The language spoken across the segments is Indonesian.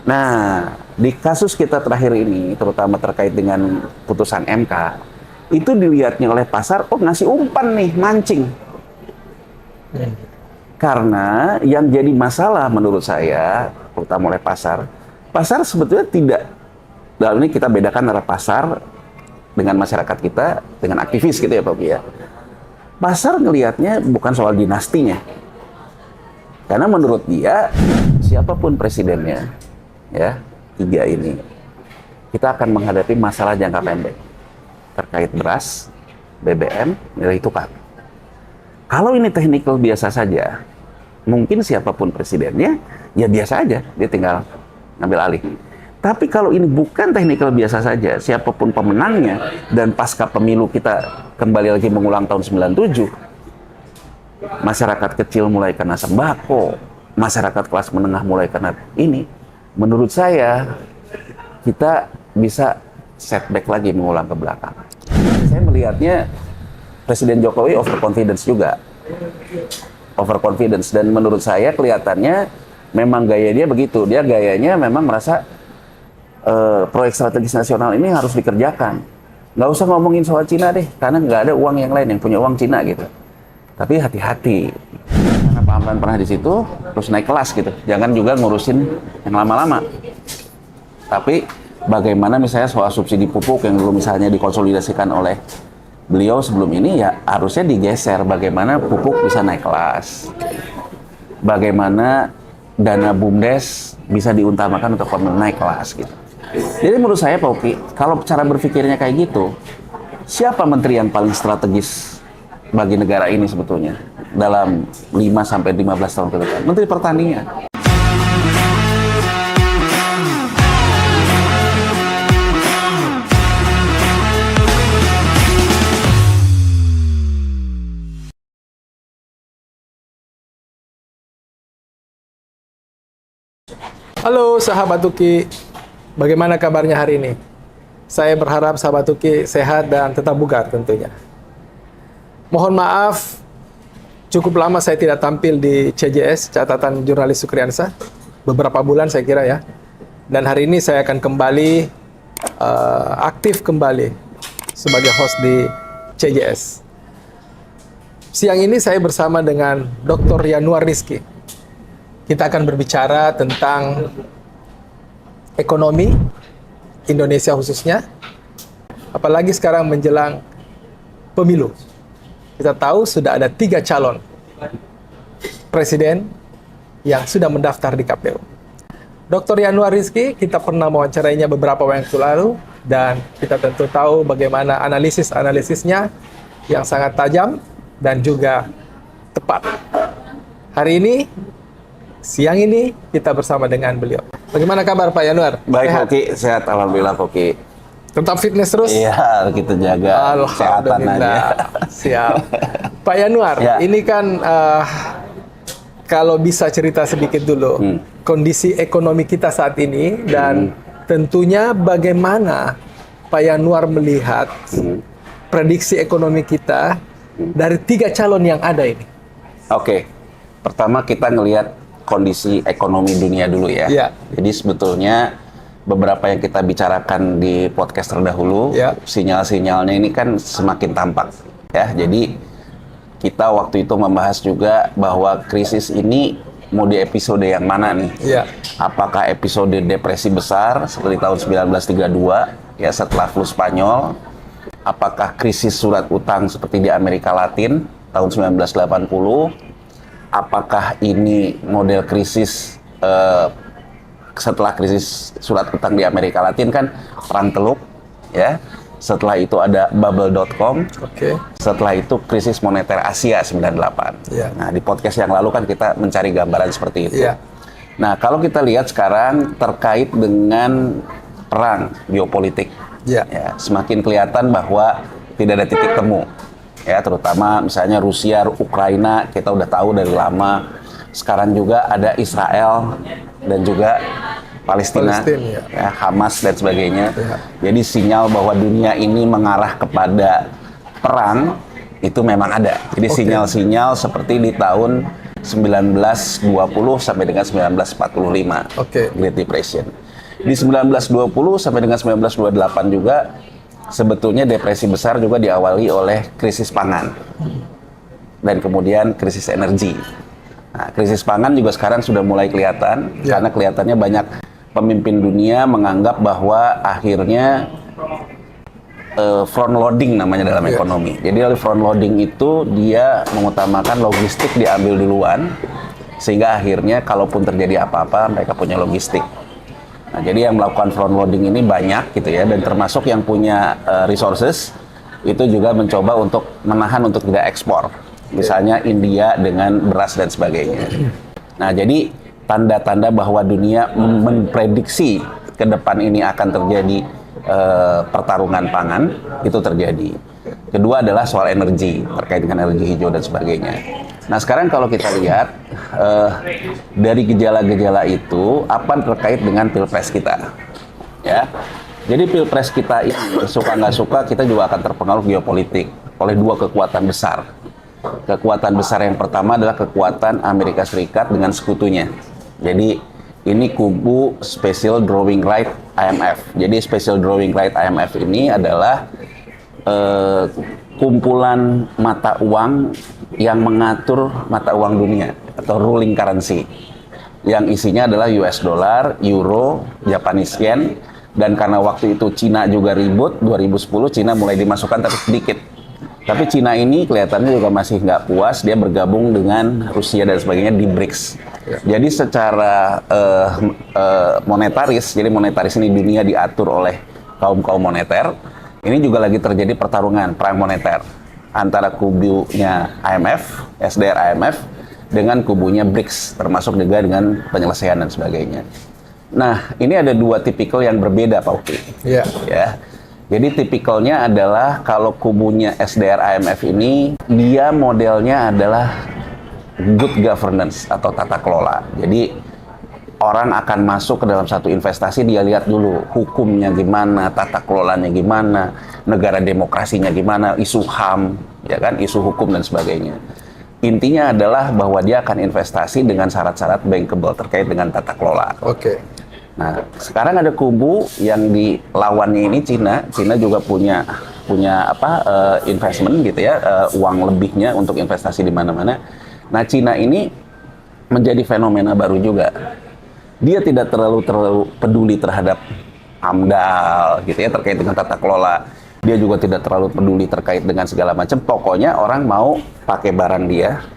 Nah, di kasus kita terakhir ini, terutama terkait dengan putusan MK, itu dilihatnya oleh pasar, oh ngasih umpan nih, mancing. Karena yang jadi masalah menurut saya, terutama oleh pasar sebetulnya tidak, dalam ini kita bedakan antara pasar dengan masyarakat kita, dengan aktivis gitu ya Pak Uki ya. Pasar ngelihatnya bukan soal dinastinya. Karena menurut dia, siapapun presidennya, ya, 3 ini, kita akan menghadapi masalah jangka pendek terkait beras, BBM, nilai tukar. Kalau ini technical biasa saja, mungkin siapapun presidennya, ya biasa aja, dia tinggal ngambil alih. Tapi kalau ini bukan technical biasa saja, siapapun pemenangnya, dan pasca pemilu kita kembali lagi mengulang tahun 97, masyarakat kecil mulai kena sembako, masyarakat kelas menengah mulai kena ini, menurut saya kita bisa setback lagi, mengulang ke belakang. Saya melihatnya Presiden Jokowi overconfidence juga, overconfidence, dan menurut saya kelihatannya memang gaya dia begitu, dia gayanya memang merasa proyek strategis nasional ini harus dikerjakan. Nggak usah ngomongin soal Cina deh, karena nggak ada uang yang lain yang punya uang Cina gitu. Tapi hati-hati, karena Pak Amran pernah di situ, terus naik kelas gitu. Jangan juga ngurusin yang lama-lama. Tapi bagaimana misalnya soal subsidi pupuk yang dulu misalnya dikonsolidasikan oleh beliau sebelum ini, ya harusnya digeser. Bagaimana pupuk bisa naik kelas, bagaimana dana BUMDes bisa diutamakan untuk naik kelas gitu. Jadi menurut saya Pak Uki, kalau cara berpikirnya kayak gitu, siapa menteri yang paling strategis bagi negara ini sebetulnya dalam 5-15 tahun ke depan? Menteri Pertanian. Halo sahabat Uki, bagaimana kabarnya hari ini? Saya berharap sahabat Uki sehat dan tetap bugar tentunya. Mohon maaf, cukup lama saya tidak tampil di CJS, Catatan Jurnalis Sukriansah, beberapa bulan saya kira ya. Dan hari ini saya akan kembali, aktif kembali sebagai host di CJS. Siang ini saya bersama dengan Dr. Yanuar Rizky. Kita akan berbicara tentang ekonomi Indonesia khususnya, apalagi sekarang menjelang pemilu. Kita tahu sudah ada 3 calon presiden yang sudah mendaftar di KPU. Dr. Yanuar Rizky, kita pernah mewawancarainya beberapa waktu lalu, dan kita tentu tahu bagaimana analisis-analisisnya yang sangat tajam dan juga tepat. Hari ini, siang ini kita bersama dengan beliau. Bagaimana kabar Pak Yanuar? Baik Pak Uki, sehat alhamdulillah Pak Uki. Tetap fitness terus? Iya, kita jaga kesehatan aja. Siap. Pak Yanuar, ya. Ini kan kalau bisa cerita sedikit dulu kondisi ekonomi kita saat ini, dan tentunya bagaimana Pak Yanuar melihat prediksi ekonomi kita dari 3 calon yang ada ini. Oke, pertama kita ngelihat kondisi ekonomi dunia dulu ya. Ya. Jadi sebetulnya beberapa yang kita bicarakan di podcast terdahulu, ya, sinyal-sinyalnya ini kan semakin tampak ya. Jadi kita waktu itu membahas juga bahwa krisis ini mau di episode yang mana nih? Ya. Apakah episode depresi besar seperti tahun 1932 ya setelah flu Spanyol? Apakah krisis surat utang seperti di Amerika Latin tahun 1980? Apakah ini model krisis setelah krisis surat utang di Amerika Latin kan perang Teluk ya. Setelah itu ada bubble.com. Setelah itu krisis moneter Asia 98. Yeah. Nah, di podcast yang lalu kan kita mencari gambaran seperti itu. Yeah. Nah, kalau kita lihat sekarang terkait dengan perang geopolitik, ya, semakin kelihatan bahwa tidak ada titik temu. Ya, terutama misalnya Rusia, Ukraina, kita udah tahu dari lama. Sekarang juga ada Israel dan juga Palestina, ya, Hamas dan sebagainya. Ya. Jadi sinyal bahwa dunia ini mengarah kepada perang itu memang ada. Jadi sinyal-sinyal seperti di tahun 1920 sampai dengan 1945. Oke. Great Depression. Di 1920 sampai dengan 1928 juga sebetulnya depresi besar juga diawali oleh krisis pangan dan kemudian krisis energi. Nah, krisis pangan juga sekarang sudah mulai kelihatan karena kelihatannya banyak pemimpin dunia menganggap bahwa akhirnya front loading namanya dalam ekonomi. Jadi dari front loading itu dia mengutamakan logistik diambil duluan sehingga akhirnya kalaupun terjadi apa-apa mereka punya logistik. Nah, jadi yang melakukan front loading ini banyak gitu ya, dan termasuk yang punya resources itu juga mencoba untuk menahan untuk tidak ekspor. Misalnya India dengan beras dan sebagainya. Nah, jadi tanda-tanda bahwa dunia memprediksi ke depan ini akan terjadi pertarungan pangan itu terjadi. Kedua adalah soal energi, terkait dengan energi hijau dan sebagainya. Nah, sekarang kalau kita lihat dari gejala-gejala itu apa terkait dengan pilpres kita, ya. Jadi pilpres kita ini suka nggak suka kita juga akan terpengaruh geopolitik oleh dua kekuatan besar. Kekuatan besar yang pertama adalah kekuatan Amerika Serikat dengan sekutunya. Jadi ini kubu Special Drawing Right IMF. Jadi Special Drawing Right IMF ini adalah kumpulan mata uang yang mengatur mata uang dunia atau ruling currency yang isinya adalah US dollar, euro, Japanese yen, dan karena waktu itu Cina juga ribut 2010 Cina mulai dimasukkan tapi sedikit. Tapi Cina ini kelihatannya juga masih nggak puas, dia bergabung dengan Rusia dan sebagainya di BRICS. Jadi secara monetaris, jadi monetaris ini dunia diatur oleh kaum-kaum moneter. Ini juga lagi terjadi pertarungan perang moneter antara kubunya IMF, SDR IMF, dengan kubunya BRICS, termasuk juga dengan penyelesaian dan sebagainya. Nah, ini ada dua tipikal yang berbeda, Pak Uki. Iya. Ya. Jadi tipikalnya adalah kalau kubunya SDR IMF ini, dia modelnya adalah good governance atau tata kelola. Jadi orang akan masuk ke dalam satu investasi, dia lihat dulu hukumnya gimana, tata kelolanya gimana, negara demokrasinya gimana, isu HAM, ya kan, isu hukum dan sebagainya. Intinya adalah bahwa dia akan investasi dengan syarat-syarat bankable terkait dengan tata kelola. Oke. Nah, sekarang ada kubu yang dilawannya ini Cina. Cina juga punya investment gitu ya, uang lebihnya untuk investasi di mana-mana. Nah, Cina ini menjadi fenomena baru juga. Dia tidak terlalu peduli terhadap AMDAL gitu ya, terkait dengan tata kelola. Dia juga tidak terlalu peduli terkait dengan segala macam. Pokoknya orang mau pakai barang dia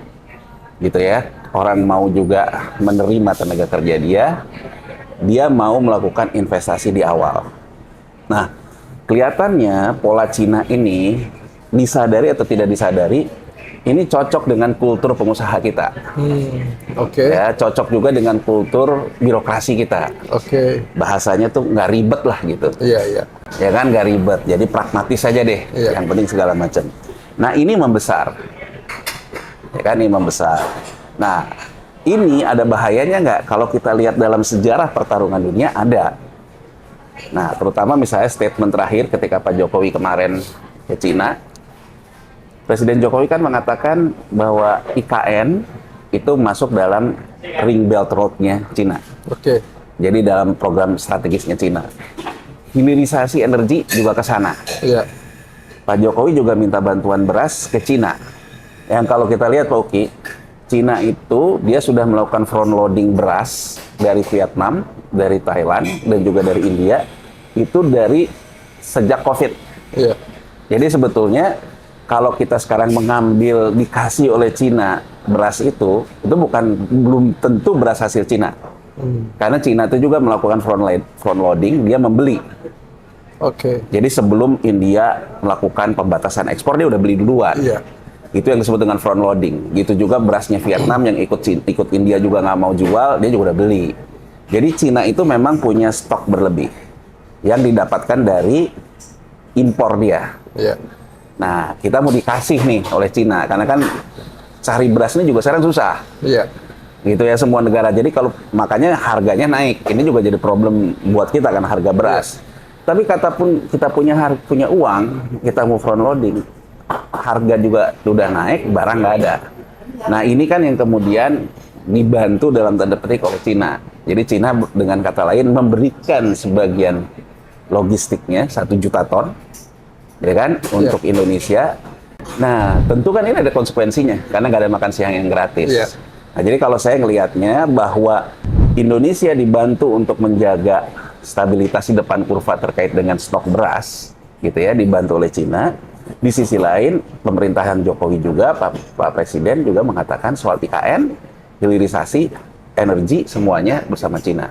gitu ya. Orang mau juga menerima tenaga kerja dia mau melakukan investasi di awal. Nah, kelihatannya pola Cina ini disadari atau tidak disadari, ini cocok dengan kultur pengusaha kita. Oke. Ya, cocok juga dengan kultur birokrasi kita. Oke. Bahasanya tuh nggak ribet lah gitu. Iya, iya. Ya kan, nggak ribet. Jadi pragmatis saja deh. Iya. Yang penting segala macam. Nah, ini membesar. Ya kan, ini membesar. Nah, ini ada bahayanya nggak? Kalau kita lihat dalam sejarah pertarungan dunia, ada. Nah, terutama misalnya statement terakhir ketika Pak Jokowi kemarin ke Cina, Presiden Jokowi kan mengatakan bahwa IKN itu masuk dalam Ring Belt Road-nya Cina. Oke. Jadi dalam program strategisnya Cina. Hilirisasi energi juga ke sana. Iya. Pak Jokowi juga minta bantuan beras ke Cina. Yang kalau kita lihat Pak Uki, Cina itu dia sudah melakukan front loading beras dari Vietnam, dari Thailand, dan juga dari India. Itu dari sejak COVID. Iya. Jadi sebetulnya kalau kita sekarang mengambil dikasih oleh Cina beras itu belum tentu beras hasil Cina. Karena Cina itu juga melakukan front loading, dia membeli. Oke. Jadi sebelum India melakukan pembatasan ekspor, dia udah beli duluan. Iya. Itu yang disebut dengan front loading. Gitu juga berasnya Vietnam yang ikut India juga nggak mau jual, dia juga udah beli. Jadi Cina itu memang punya stok berlebih yang didapatkan dari impor dia. Iya. Nah, kita mau dikasih nih oleh Cina, karena kan cari berasnya juga sekarang susah. Iya. Gitu ya, semua negara. Jadi kalau makanya harganya naik. Ini juga jadi problem buat kita kan, harga beras. Tapi kata pun kita punya uang, kita mau front loading, harga juga udah naik, barang nggak ada. Nah ini kan yang kemudian dibantu dalam tanda petik oleh Cina. Jadi Cina dengan kata lain memberikan sebagian logistiknya 1 juta ton, ya kan, untuk Indonesia. Nah tentu kan ini ada konsekuensinya karena nggak ada makan siang yang gratis. Nah jadi kalau saya ngelihatnya bahwa Indonesia dibantu untuk menjaga stabilitas di depan kurva terkait dengan stok beras, gitu ya, dibantu oleh Cina. Di sisi lain, pemerintahan Jokowi juga, Pak Presiden juga mengatakan soal IKN, hilirisasi, energi, semuanya bersama Cina.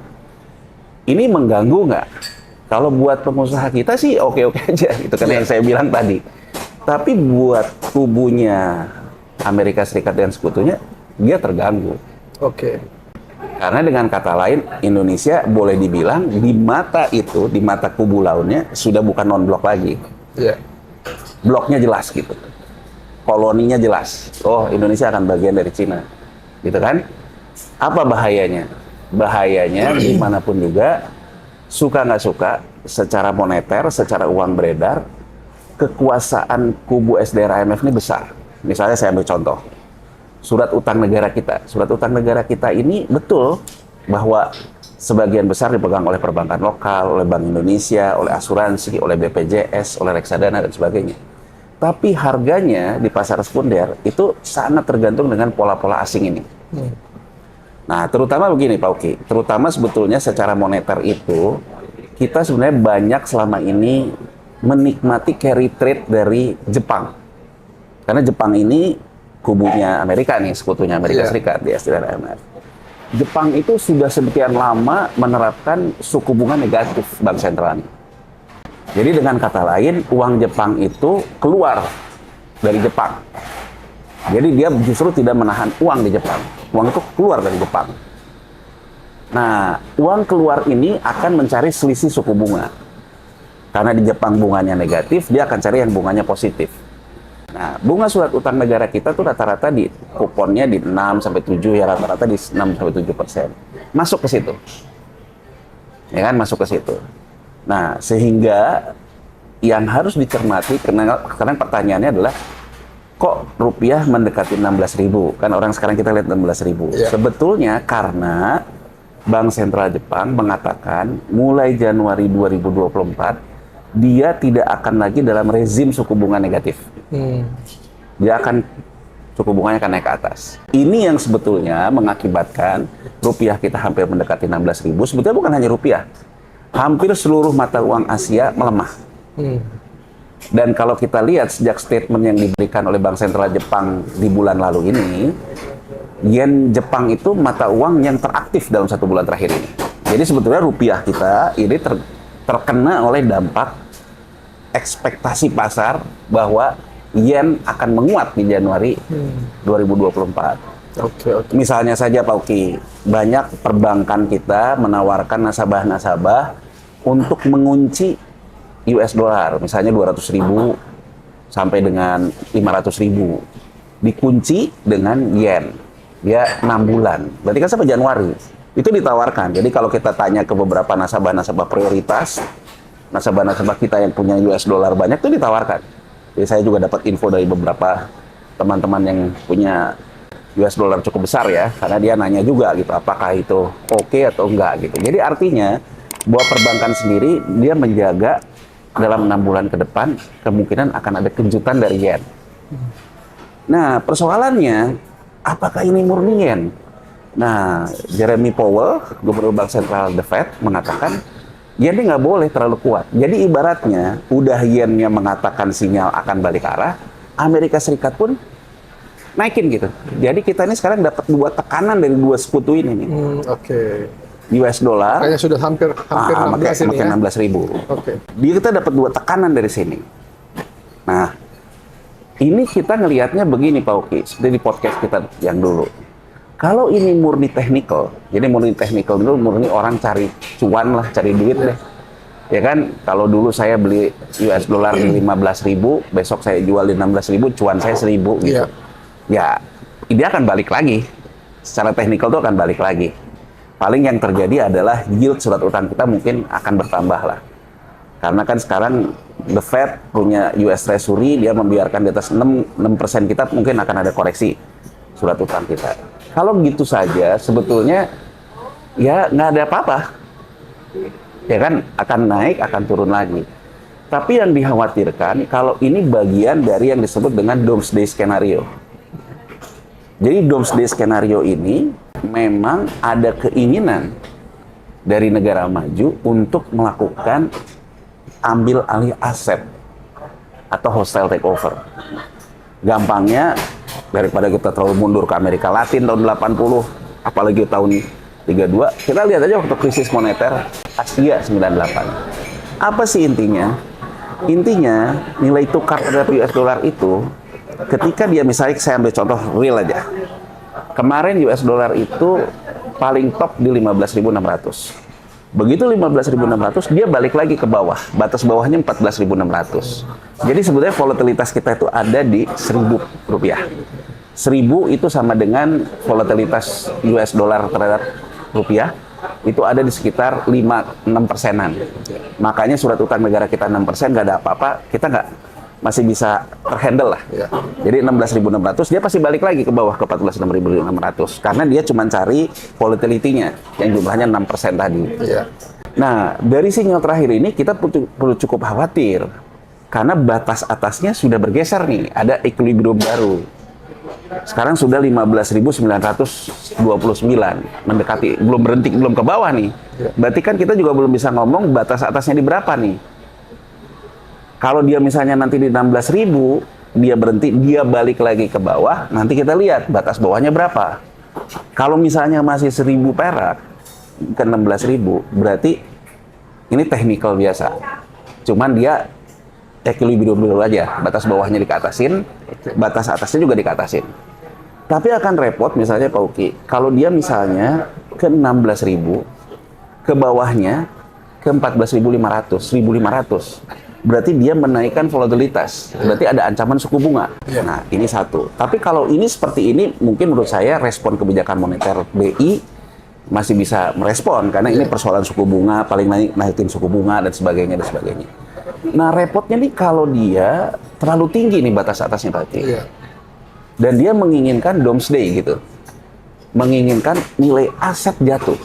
Ini mengganggu nggak? Kalau buat pengusaha kita sih oke-oke aja, gitu kan yang saya bilang tadi. Tapi buat kubunya Amerika Serikat dan sekutunya, dia terganggu. Oke. Karena dengan kata lain, Indonesia boleh dibilang di mata itu, di mata kubu lawannya, sudah bukan non-blok lagi. Bloknya jelas gitu, koloninya jelas. Oh, Indonesia akan bagian dari Cina, gitu kan? Apa bahayanya? Bahayanya dimanapun juga, suka nggak suka, secara moneter, secara uang beredar, kekuasaan kubu SDR IMF ini besar. Misalnya saya ambil contoh, surat utang negara kita. Surat utang negara kita ini betul bahwa sebagian besar dipegang oleh perbankan lokal, oleh Bank Indonesia, oleh asuransi, oleh BPJS, oleh reksadana, dan sebagainya. Tapi harganya di pasar sekunder itu sangat tergantung dengan pola-pola asing ini. Nah, terutama begini Pak Uki, terutama sebetulnya secara moneter itu, kita sebenarnya banyak selama ini menikmati carry trade dari Jepang. Karena Jepang ini kubunya Amerika nih, sekutunya Amerika Serikat di SDR IMF. Jepang itu sudah sekian lama menerapkan suku bunga negatif bank sentralnya. Jadi dengan kata lain, uang Jepang itu keluar dari Jepang. Jadi dia justru tidak menahan uang di Jepang. Uang itu keluar dari Jepang. Nah, uang keluar ini akan mencari selisih suku bunga. Karena di Jepang bunganya negatif, dia akan cari yang bunganya positif. Nah, bunga surat utang negara kita tuh rata-rata di kuponnya di 6-7 ya, rata-rata di 6-7%. Masuk ke situ. Ya kan, masuk ke situ. Nah, sehingga yang harus dicermati, karena pertanyaannya adalah kok rupiah mendekati 16.000? Kan orang sekarang kita lihat 16.000. Sebetulnya karena Bank Sentral Jepang mengatakan mulai Januari 2024 dia tidak akan lagi dalam rezim suku bunga negatif. Dia akan, suku bunganya akan naik ke atas. Ini yang sebetulnya mengakibatkan rupiah kita hampir mendekati 16.000. Sebetulnya bukan hanya rupiah, hampir seluruh mata uang Asia melemah. Dan kalau kita lihat sejak statement yang diberikan oleh Bank Sentral Jepang di bulan lalu ini, yen Jepang itu mata uang yang teraktif dalam 1 bulan terakhir ini. Jadi sebetulnya rupiah kita ini terkena oleh dampak ekspektasi pasar bahwa yen akan menguat di Januari 2024. Misalnya saja Pak Uki, banyak perbankan kita menawarkan nasabah-nasabah untuk mengunci US dollar, misalnya 200.000 sampai dengan 500.000, dikunci dengan yen. Dia 6 bulan, berarti kan sampai Januari. Itu ditawarkan. Jadi kalau kita tanya ke beberapa nasabah-nasabah prioritas, nasabah-nasabah kita yang punya US dollar banyak itu ditawarkan. Jadi saya juga dapat info dari beberapa teman-teman yang punya US dollar cukup besar ya, karena dia nanya juga gitu, apakah itu oke atau enggak gitu. Jadi artinya bahwa perbankan sendiri dia menjaga dalam 6 bulan ke depan kemungkinan akan ada kejutan dari yen. Nah, persoalannya apakah ini murni yen? Nah, Jeremy Powell, Gubernur Bank Sentral The Fed, mengatakan yen ini nggak boleh terlalu kuat. Jadi ibaratnya udah yennya mengatakan sinyal akan balik arah, Amerika Serikat pun naikin gitu. Jadi kita ini sekarang dapat 2 tekanan dari 2 sekutu ini nih. US dollar. Kayaknya sudah hampir 16 ini ya. 16.000. Dia kita dapat 2 tekanan dari sini. Nah, ini kita ngelihatnya begini Pak Uki, seperti di podcast kita yang dulu. Kalau ini murni technical, jadi murni technical dulu, murni orang cari cuan lah, cari duit deh. Ya kan, kalau dulu saya beli US dollar di 15.000, besok saya jual di 16.000, cuan saya 1.000 gitu. Ya, dia akan balik lagi. Secara technical itu akan balik lagi. Paling yang terjadi adalah yield surat utang kita mungkin akan bertambah lah. Karena kan sekarang The Fed punya US Treasury, dia membiarkan di atas 6% kita mungkin akan ada koreksi. surat utang kita. Kalau gitu saja sebetulnya ya nggak ada apa-apa. Ya kan, akan naik, akan turun lagi. Tapi yang dikhawatirkan kalau ini bagian dari yang disebut dengan doomsday scenario. Jadi doomsday scenario ini memang ada keinginan dari negara maju untuk melakukan ambil alih aset atau hostile takeover. Gampangnya, daripada kita terlalu mundur ke Amerika Latin tahun 80, apalagi tahun 32, kita lihat aja waktu krisis moneter Asia 98. Apa sih intinya? Intinya, nilai tukar terhadap US dollar itu, ketika dia misalnya, saya ambil contoh real aja. Kemarin US dollar itu paling top di 15.600. Begitu 15.600, dia balik lagi ke bawah. Batas bawahnya 14.600. Jadi sebetulnya volatilitas kita itu ada di 1.000 rupiah. 1.000 itu sama dengan volatilitas US dollar terhadap rupiah, itu ada di sekitar 5-6%-an. Makanya surat utang negara kita 6%, nggak ada apa-apa, kita masih bisa terhandle lah. Ya. Jadi 16.600, dia pasti balik lagi ke bawah ke 14.600 karena dia cuma cari volatility-nya yang jumlahnya 6% tadi. Ya. Nah, dari sinyal terakhir ini kita perlu cukup khawatir karena batas atasnya sudah bergeser nih, ada equilibrium baru. Sekarang sudah 15.929, mendekati, belum berhenti, belum ke bawah nih. Ya. Berarti kan kita juga belum bisa ngomong batas atasnya di berapa nih. Kalau dia misalnya nanti di 16.000, dia berhenti, dia balik lagi ke bawah, nanti kita lihat batas bawahnya berapa. Kalau misalnya masih 1.000 perak ke 16.000, berarti ini technical biasa. Cuman dia equilibrium dulu aja, batas bawahnya dikatasin, batas atasnya juga dikatasin. Tapi akan repot misalnya Pak Uki, kalau dia misalnya ke 16.000, ke bawahnya ke 14.500, 1.500. Berarti dia menaikkan volatilitas. Berarti ada ancaman suku bunga. Nah, ini satu. Tapi kalau ini seperti ini, mungkin menurut saya respon kebijakan moneter BI masih bisa merespon. Karena ini persoalan suku bunga, paling naikin suku bunga, dan sebagainya, dan sebagainya. Nah, repotnya nih kalau dia terlalu tinggi nih batas atasnya berarti. Dan dia menginginkan doomsday gitu. Menginginkan nilai aset jatuh.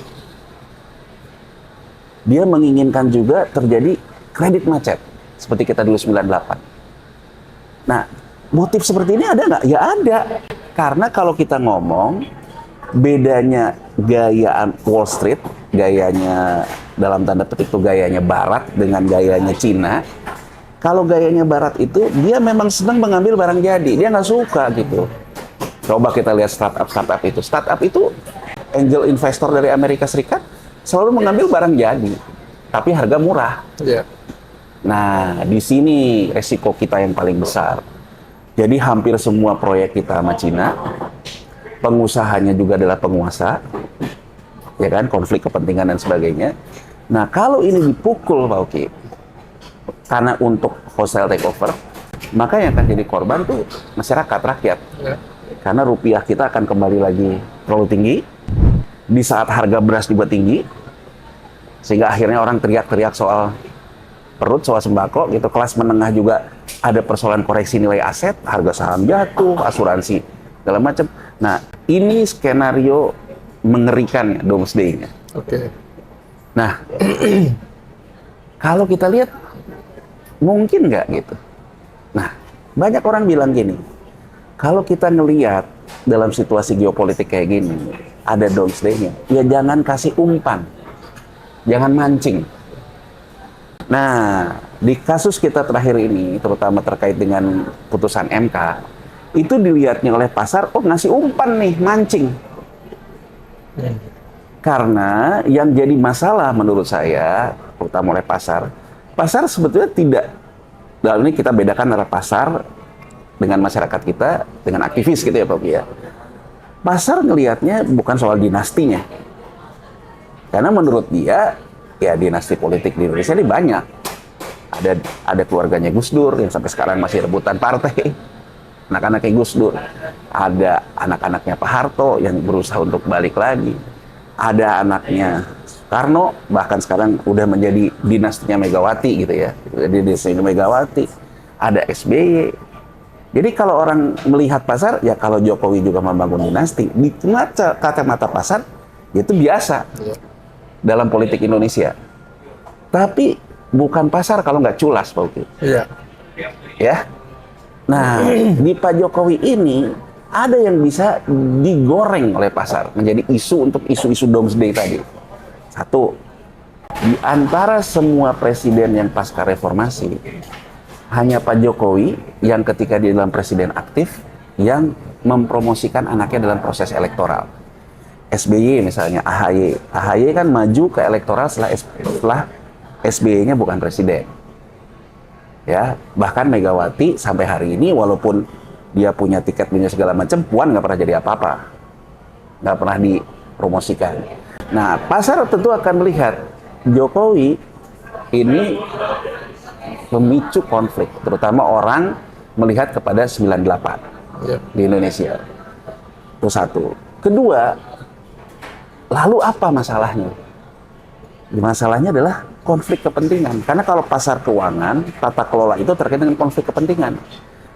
Dia menginginkan juga terjadi kredit macet. Seperti kita dulu 98. Nah, motif seperti ini ada nggak? Ya ada. Karena kalau kita ngomong, bedanya gaya Wall Street, gayanya dalam tanda petik itu gayanya Barat dengan gayanya Cina. Kalau gayanya Barat itu, dia memang senang mengambil barang jadi. Dia nggak suka gitu. Coba kita lihat startup itu. Startup itu angel investor dari Amerika Serikat selalu mengambil barang jadi. Tapi harga murah. Yeah. Nah, di sini resiko kita yang paling besar. Jadi hampir semua proyek kita sama Cina, pengusahanya juga adalah penguasa, ya kan, konflik kepentingan dan sebagainya. Nah, kalau ini dipukul, Pak Uki, karena untuk hostile takeover, maka yang akan jadi korban tuh masyarakat, rakyat. Ya. Karena rupiah kita akan kembali lagi terlalu tinggi, di saat harga beras juga tinggi, sehingga akhirnya orang teriak-teriak soal perut, soal sembako gitu. Kelas menengah juga ada persoalan koreksi nilai aset, harga saham jatuh, asuransi segala macam. Nah, ini skenario mengerikan ya, doomsday-nya. Oke. Nah, kalau kita lihat mungkin nggak gitu. Nah, banyak orang bilang gini, kalau kita ngelihat dalam situasi geopolitik kayak gini, ada doomsday-nya, ya jangan kasih umpan, jangan mancing. Nah, di kasus kita terakhir ini, terutama terkait dengan putusan MK, itu dilihatnya oleh pasar, oh ngasih umpan nih, mancing. Karena yang jadi masalah menurut saya, terutama oleh pasar sebetulnya tidak, dalam ini kita bedakan antara pasar dengan masyarakat kita, dengan aktivis gitu ya Pak ya. Pasar ngelihatnya bukan soal dinastinya. Karena menurut dia, ya dinasti politik di Indonesia ini banyak. Ada keluarganya Gus Dur yang sampai sekarang masih rebutan partai. Anak-anaknya Gus Dur. Ada anak-anaknya Pak Harto yang berusaha untuk balik lagi. Ada anaknya Soekarno, bahkan sekarang udah menjadi dinastinya Megawati gitu ya. Jadi dinastinya Megawati. Ada SBY. Jadi kalau orang melihat pasar, ya kalau Jokowi juga membangun dinasti, di kacamata pasar, itu biasa dalam politik Indonesia. Tapi bukan pasar kalau nggak culas, Pak Uki. Iya. Ya. Nah, di Pak Jokowi ini ada yang bisa digoreng oleh pasar menjadi isu untuk isu-isu doomsday tadi. Satu, di antara semua presiden yang pasca reformasi, hanya Pak Jokowi yang ketika dia dalam presiden aktif yang mempromosikan anaknya dalam proses elektoral. SBY misalnya, AHY kan maju ke elektoral setelah SBY-nya bukan presiden. Ya, bahkan Megawati sampai hari ini walaupun dia punya tiket punya segala macam, Puan nggak pernah jadi apa-apa, nggak pernah dipromosikan. Nah, pasar tentu akan melihat Jokowi ini memicu konflik, terutama orang melihat kepada 98 di Indonesia. Itu satu. Kedua, lalu apa masalahnya? Masalahnya adalah konflik kepentingan. Karena kalau pasar keuangan, tata kelola itu terkait dengan konflik kepentingan.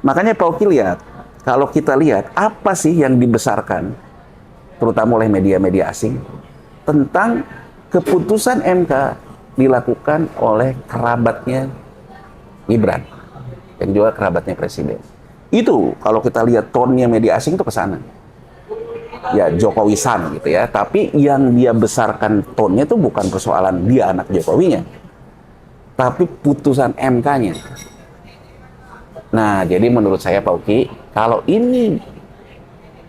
Makanya Pak Uki lihat, kalau kita lihat apa sih yang dibesarkan, terutama oleh media-media asing, tentang keputusan MK dilakukan oleh kerabatnya Gibran, yang juga kerabatnya presiden. Itu kalau kita lihat tone-nya media asing itu ke sana. Ya Jokowi-san gitu ya, tapi yang dia besarkan tone-nya itu bukan persoalan dia anak Jokowinya, tapi putusan MK-nya. Nah, jadi menurut saya Pak Uki, kalau ini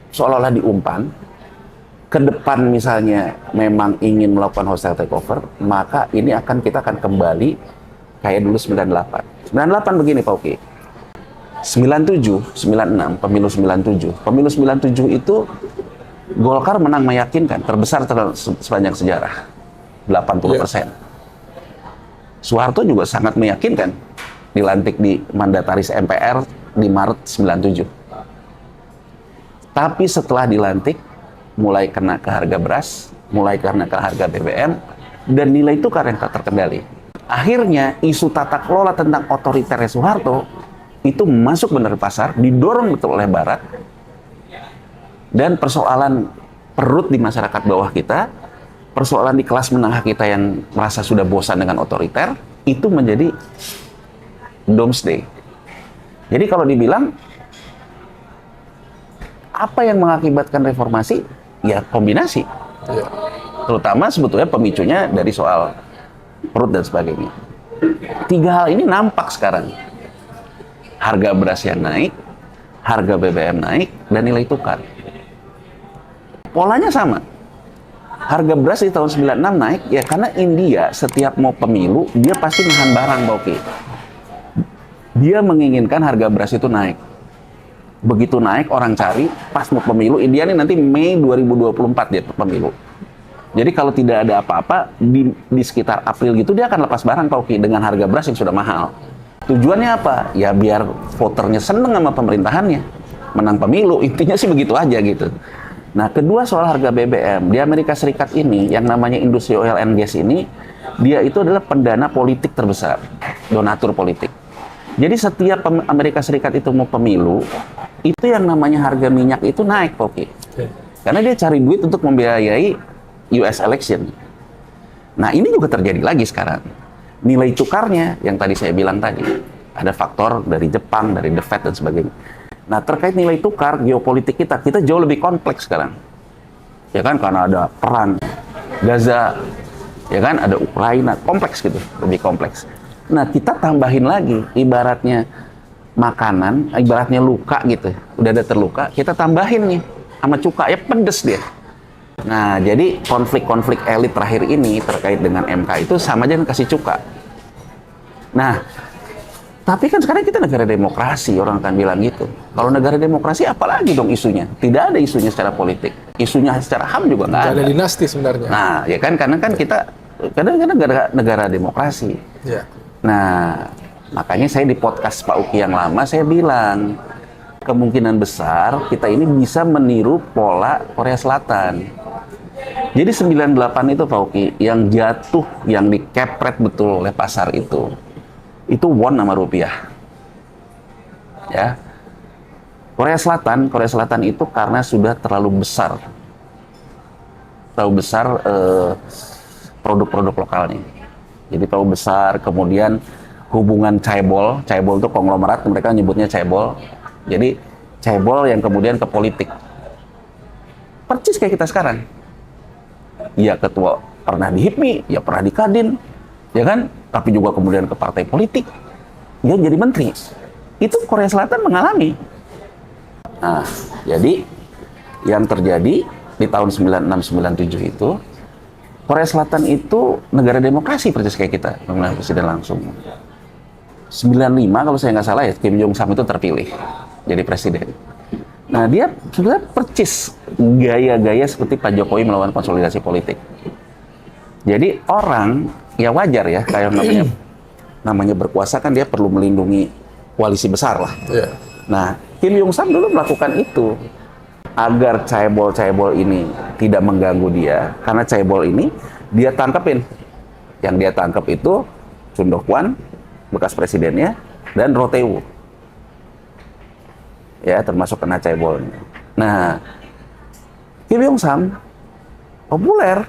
seolah-olah diumpan, ke depan misalnya memang ingin melakukan hostile takeover, maka ini kita akan kembali kayak dulu 98. 98 begini Pak Uki. 97, 96, pemilu 97. Pemilu 97 itu Golkar menang meyakinkan, terbesar sepanjang sejarah. 80%. Soeharto juga sangat meyakinkan, dilantik di mandataris MPR di Maret 97. Tapi setelah dilantik, mulai kena ke harga beras, mulai kena ke harga BBM, dan nilai tukar yang tak terkendali. Akhirnya isu tata kelola tentang otoriternya Soeharto itu masuk benar pasar, didorong betul oleh Barat, dan persoalan perut di masyarakat bawah kita, persoalan di kelas menengah kita yang merasa sudah bosan dengan otoriter, itu menjadi doomsday. Jadi kalau dibilang apa yang mengakibatkan reformasi, ya kombinasi. Terutama sebetulnya pemicunya dari soal perut dan sebagainya. Tiga hal ini nampak sekarang. Harga beras yang naik, harga BBM naik, dan nilai tukar. Polanya sama. Harga beras di tahun 96 naik, ya karena India setiap mau pemilu, dia pasti nahan barang, Boki. Dia menginginkan harga beras itu naik. Begitu naik, orang cari, pas mau pemilu, India ini nanti Mei 2024 dia pemilu. Jadi kalau tidak ada apa-apa, di sekitar April gitu, dia akan lepas barang Pak Uki dengan harga beras yang sudah mahal. Tujuannya apa? Ya biar voternya seneng sama pemerintahannya. Menang pemilu, intinya sih begitu aja gitu. Nah, kedua soal harga BBM. Di Amerika Serikat ini, yang namanya industri oil and gas ini, dia itu adalah pendana politik terbesar. Donatur politik. Jadi setiap Amerika Serikat itu mau pemilu, itu yang namanya harga minyak itu naik Pak Uki. Karena dia cari duit untuk membiayai US election. Nah, ini juga terjadi lagi sekarang. Nilai tukarnya yang tadi saya bilang tadi, ada faktor dari Jepang, dari The Fed dan sebagainya. Nah, terkait nilai tukar geopolitik kita jauh lebih kompleks sekarang. Ya kan, karena ada perang Gaza, ya kan, ada Ukraina, kompleks gitu, lebih kompleks. Nah, kita tambahin lagi, ibaratnya makanan, ibaratnya luka gitu, udah ada terluka, kita tambahin nih sama cuka, ya pedes dia. Nah, jadi konflik-konflik elit terakhir ini terkait dengan MK itu sama aja dengan kasih cuka. Nah, tapi kan sekarang kita negara demokrasi, orang akan bilang gitu. Kalau negara demokrasi, apalagi dong isunya? Tidak ada isunya secara politik. Isunya secara HAM juga nggak ada. Ada dinasti sebenarnya. Nah, ya kan, karena kan kita negara demokrasi. Ya. Nah, makanya saya di podcast Pak Uki yang lama, saya bilang, kemungkinan besar kita ini bisa meniru pola Korea Selatan. Jadi 98 itu Pak Uki, yang jatuh, yang dikepret betul oleh pasar itu won sama rupiah. Ya. Korea Selatan itu karena sudah terlalu besar produk-produk lokalnya. Jadi terlalu besar, kemudian hubungan chaebol itu konglomerat, mereka nyebutnya chaebol. Jadi chaebol yang kemudian ke politik. Percis kayak kita sekarang. Ya ketua pernah di HIPMI, ya pernah di Kadin, ya kan? Tapi juga kemudian ke partai politik, dia jadi menteri. Itu Korea Selatan mengalami. Nah, jadi yang terjadi di tahun 96-97 itu, Korea Selatan itu negara demokrasi persis kayak kita, pemilihan presiden langsung. 95 kalau saya nggak salah ya, Kim Jong Sam itu terpilih jadi presiden. Nah, dia sudah percis gaya-gaya seperti Pak Jokowi melakukan konsolidasi politik. Jadi orang, ya wajar ya, kayak namanya berkuasa kan dia perlu melindungi koalisi besar lah. Yeah. Nah, Kim Jong Sam dulu melakukan itu agar chaebol ini tidak mengganggu dia, karena chaebol ini dia tangkepin. Yang dia tangkap itu Chun Dok-kwan, bekas presidennya, dan Roh Tae-woo. Ya, termasuk kena chaebol. Nah, Kim Jong Sam populer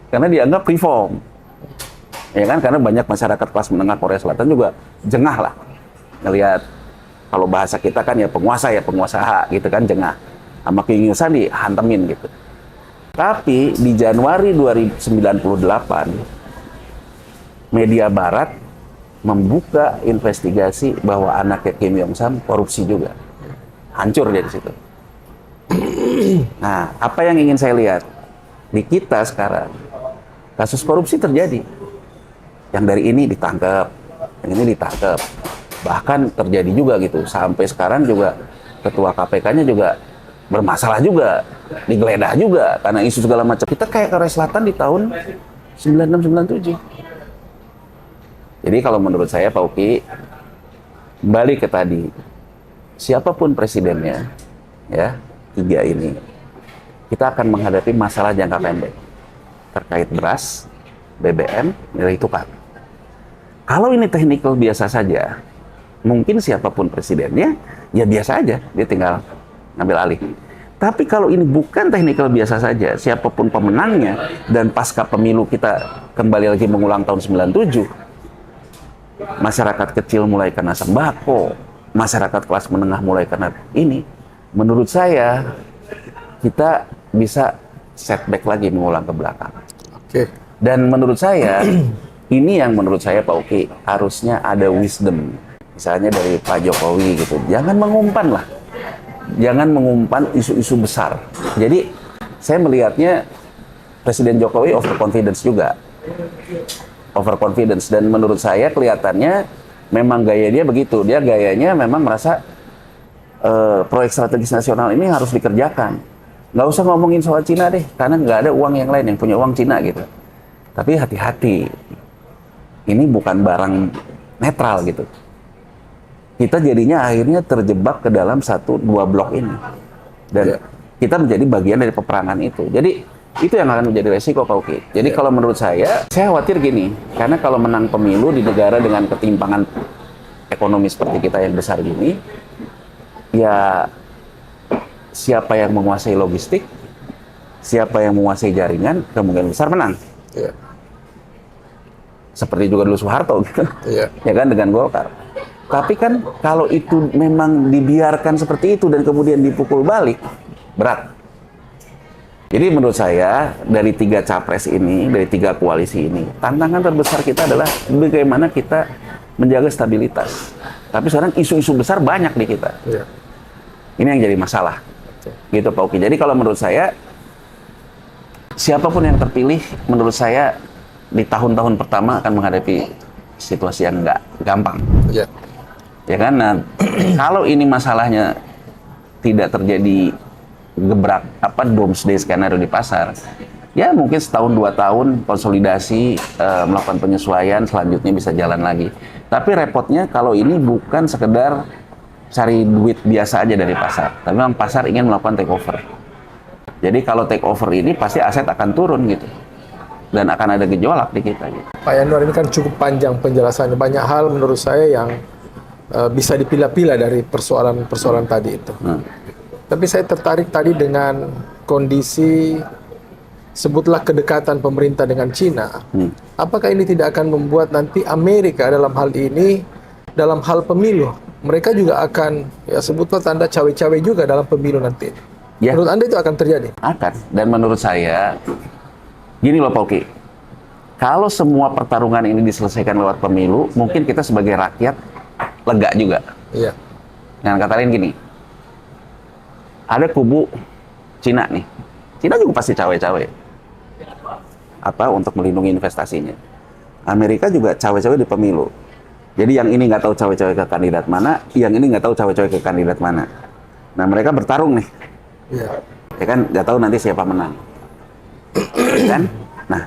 karena dianggap reform. Ya kan, karena banyak masyarakat kelas menengah Korea Selatan juga jengah lah ngelihat, kalau bahasa kita kan ya penguasa gitu kan, jengah sama Kim Il Sung dihantemin gitu. Tapi di Januari 1998 media barat membuka investigasi bahwa anaknya Kim Jong Sam korupsi juga. Hancur dia di situ. Nah, apa yang ingin saya lihat di kita sekarang, kasus korupsi terjadi. Yang dari ini ditangkap, yang ini ditangkap. Bahkan terjadi juga gitu, sampai sekarang juga ketua KPK-nya juga bermasalah juga, digeledah juga karena isu segala macam. Kita kayak Korea Selatan di tahun 96-97. Jadi kalau menurut saya Pak Uki, balik ke tadi, siapapun presidennya, ya, tiga ini, kita akan menghadapi masalah jangka pendek terkait beras, BBM, nilai tukar. Kalau ini technical biasa saja, mungkin siapapun presidennya, ya biasa aja, dia tinggal ngambil alih. Tapi kalau ini bukan technical biasa saja, siapapun pemenangnya, dan pasca pemilu kita kembali lagi mengulang tahun 97, masyarakat kecil mulai kena sembako, masyarakat kelas menengah mulai kena ini, menurut saya kita bisa setback lagi, mengulang ke belakang. Oke. Dan menurut saya, ini yang menurut saya Pak Uki, harusnya ada wisdom. Misalnya dari Pak Jokowi gitu, jangan mengumpan lah. Jangan mengumpan isu-isu besar. Jadi saya melihatnya Presiden Jokowi overconfidence juga. Overconfidence, dan menurut saya kelihatannya memang gaya dia begitu. Dia gayanya memang merasa proyek strategis nasional ini harus dikerjakan. Nggak usah ngomongin soal Cina deh, karena nggak ada uang yang lain yang punya uang Cina gitu. Tapi hati-hati, ini bukan barang netral gitu. Kita jadinya akhirnya terjebak ke dalam 1-2 blok ini. Dan kita menjadi bagian dari peperangan itu. Jadi itu yang akan menjadi resiko Pak Uki. Jadi kalau menurut saya khawatir gini, karena kalau menang pemilu di negara dengan ketimpangan ekonomi seperti kita yang besar gini, ya siapa yang menguasai logistik, siapa yang menguasai jaringan, kemungkinan besar menang. Yeah. Seperti juga dulu Soeharto gitu. Yeah. Ya kan, dengan Golkar. Tapi kan kalau itu memang dibiarkan seperti itu dan kemudian dipukul balik, berat. Jadi menurut saya dari 3 capres ini, dari 3 koalisi ini, tantangan terbesar kita adalah bagaimana kita menjaga stabilitas. Tapi sekarang isu-isu besar banyak di kita. Yeah. Ini yang jadi masalah. Gitu Pak Uki. Jadi kalau menurut saya, siapapun yang terpilih, menurut saya di tahun-tahun pertama akan menghadapi situasi yang nggak gampang. Yeah. Ya kan, nah, kalau ini masalahnya tidak terjadi gebrak doomsday skenario di pasar, ya mungkin setahun 2 tahun konsolidasi, melakukan penyesuaian, selanjutnya bisa jalan lagi. Tapi repotnya kalau ini bukan sekedar cari duit biasa aja dari pasar, tapi memang pasar ingin melakukan take over. Jadi kalau take over ini pasti aset akan turun gitu, dan akan ada gejolak di kita gitu. Pak Yanuar, ini kan cukup panjang penjelasannya, banyak hal menurut saya yang bisa dipilah-pilah dari persoalan-persoalan tadi itu. Tapi saya tertarik tadi dengan kondisi, sebutlah kedekatan pemerintah dengan Cina. Apakah ini tidak akan membuat nanti Amerika dalam hal ini, dalam hal pemilu, mereka juga akan, ya sebutlah tanda cawe-cawe juga dalam pemilu nanti? Ya. Menurut Anda itu akan terjadi? Akan. Dan menurut saya, gini loh Pak Uki, kalau semua pertarungan ini diselesaikan lewat pemilu, mungkin kita sebagai rakyat lega juga. Iya. Dengan kata lain gini, ada kubu Cina nih. Cina juga pasti cawe-cawe. Apa untuk melindungi investasinya. Amerika juga cawe-cawe di pemilu. Jadi yang ini nggak tahu cawe-cawe ke kandidat mana, yang ini nggak tahu cawe-cawe ke kandidat mana. Nah mereka bertarung nih. Iya. Ya kan, nggak tahu nanti siapa menang. Ya kan? Nah,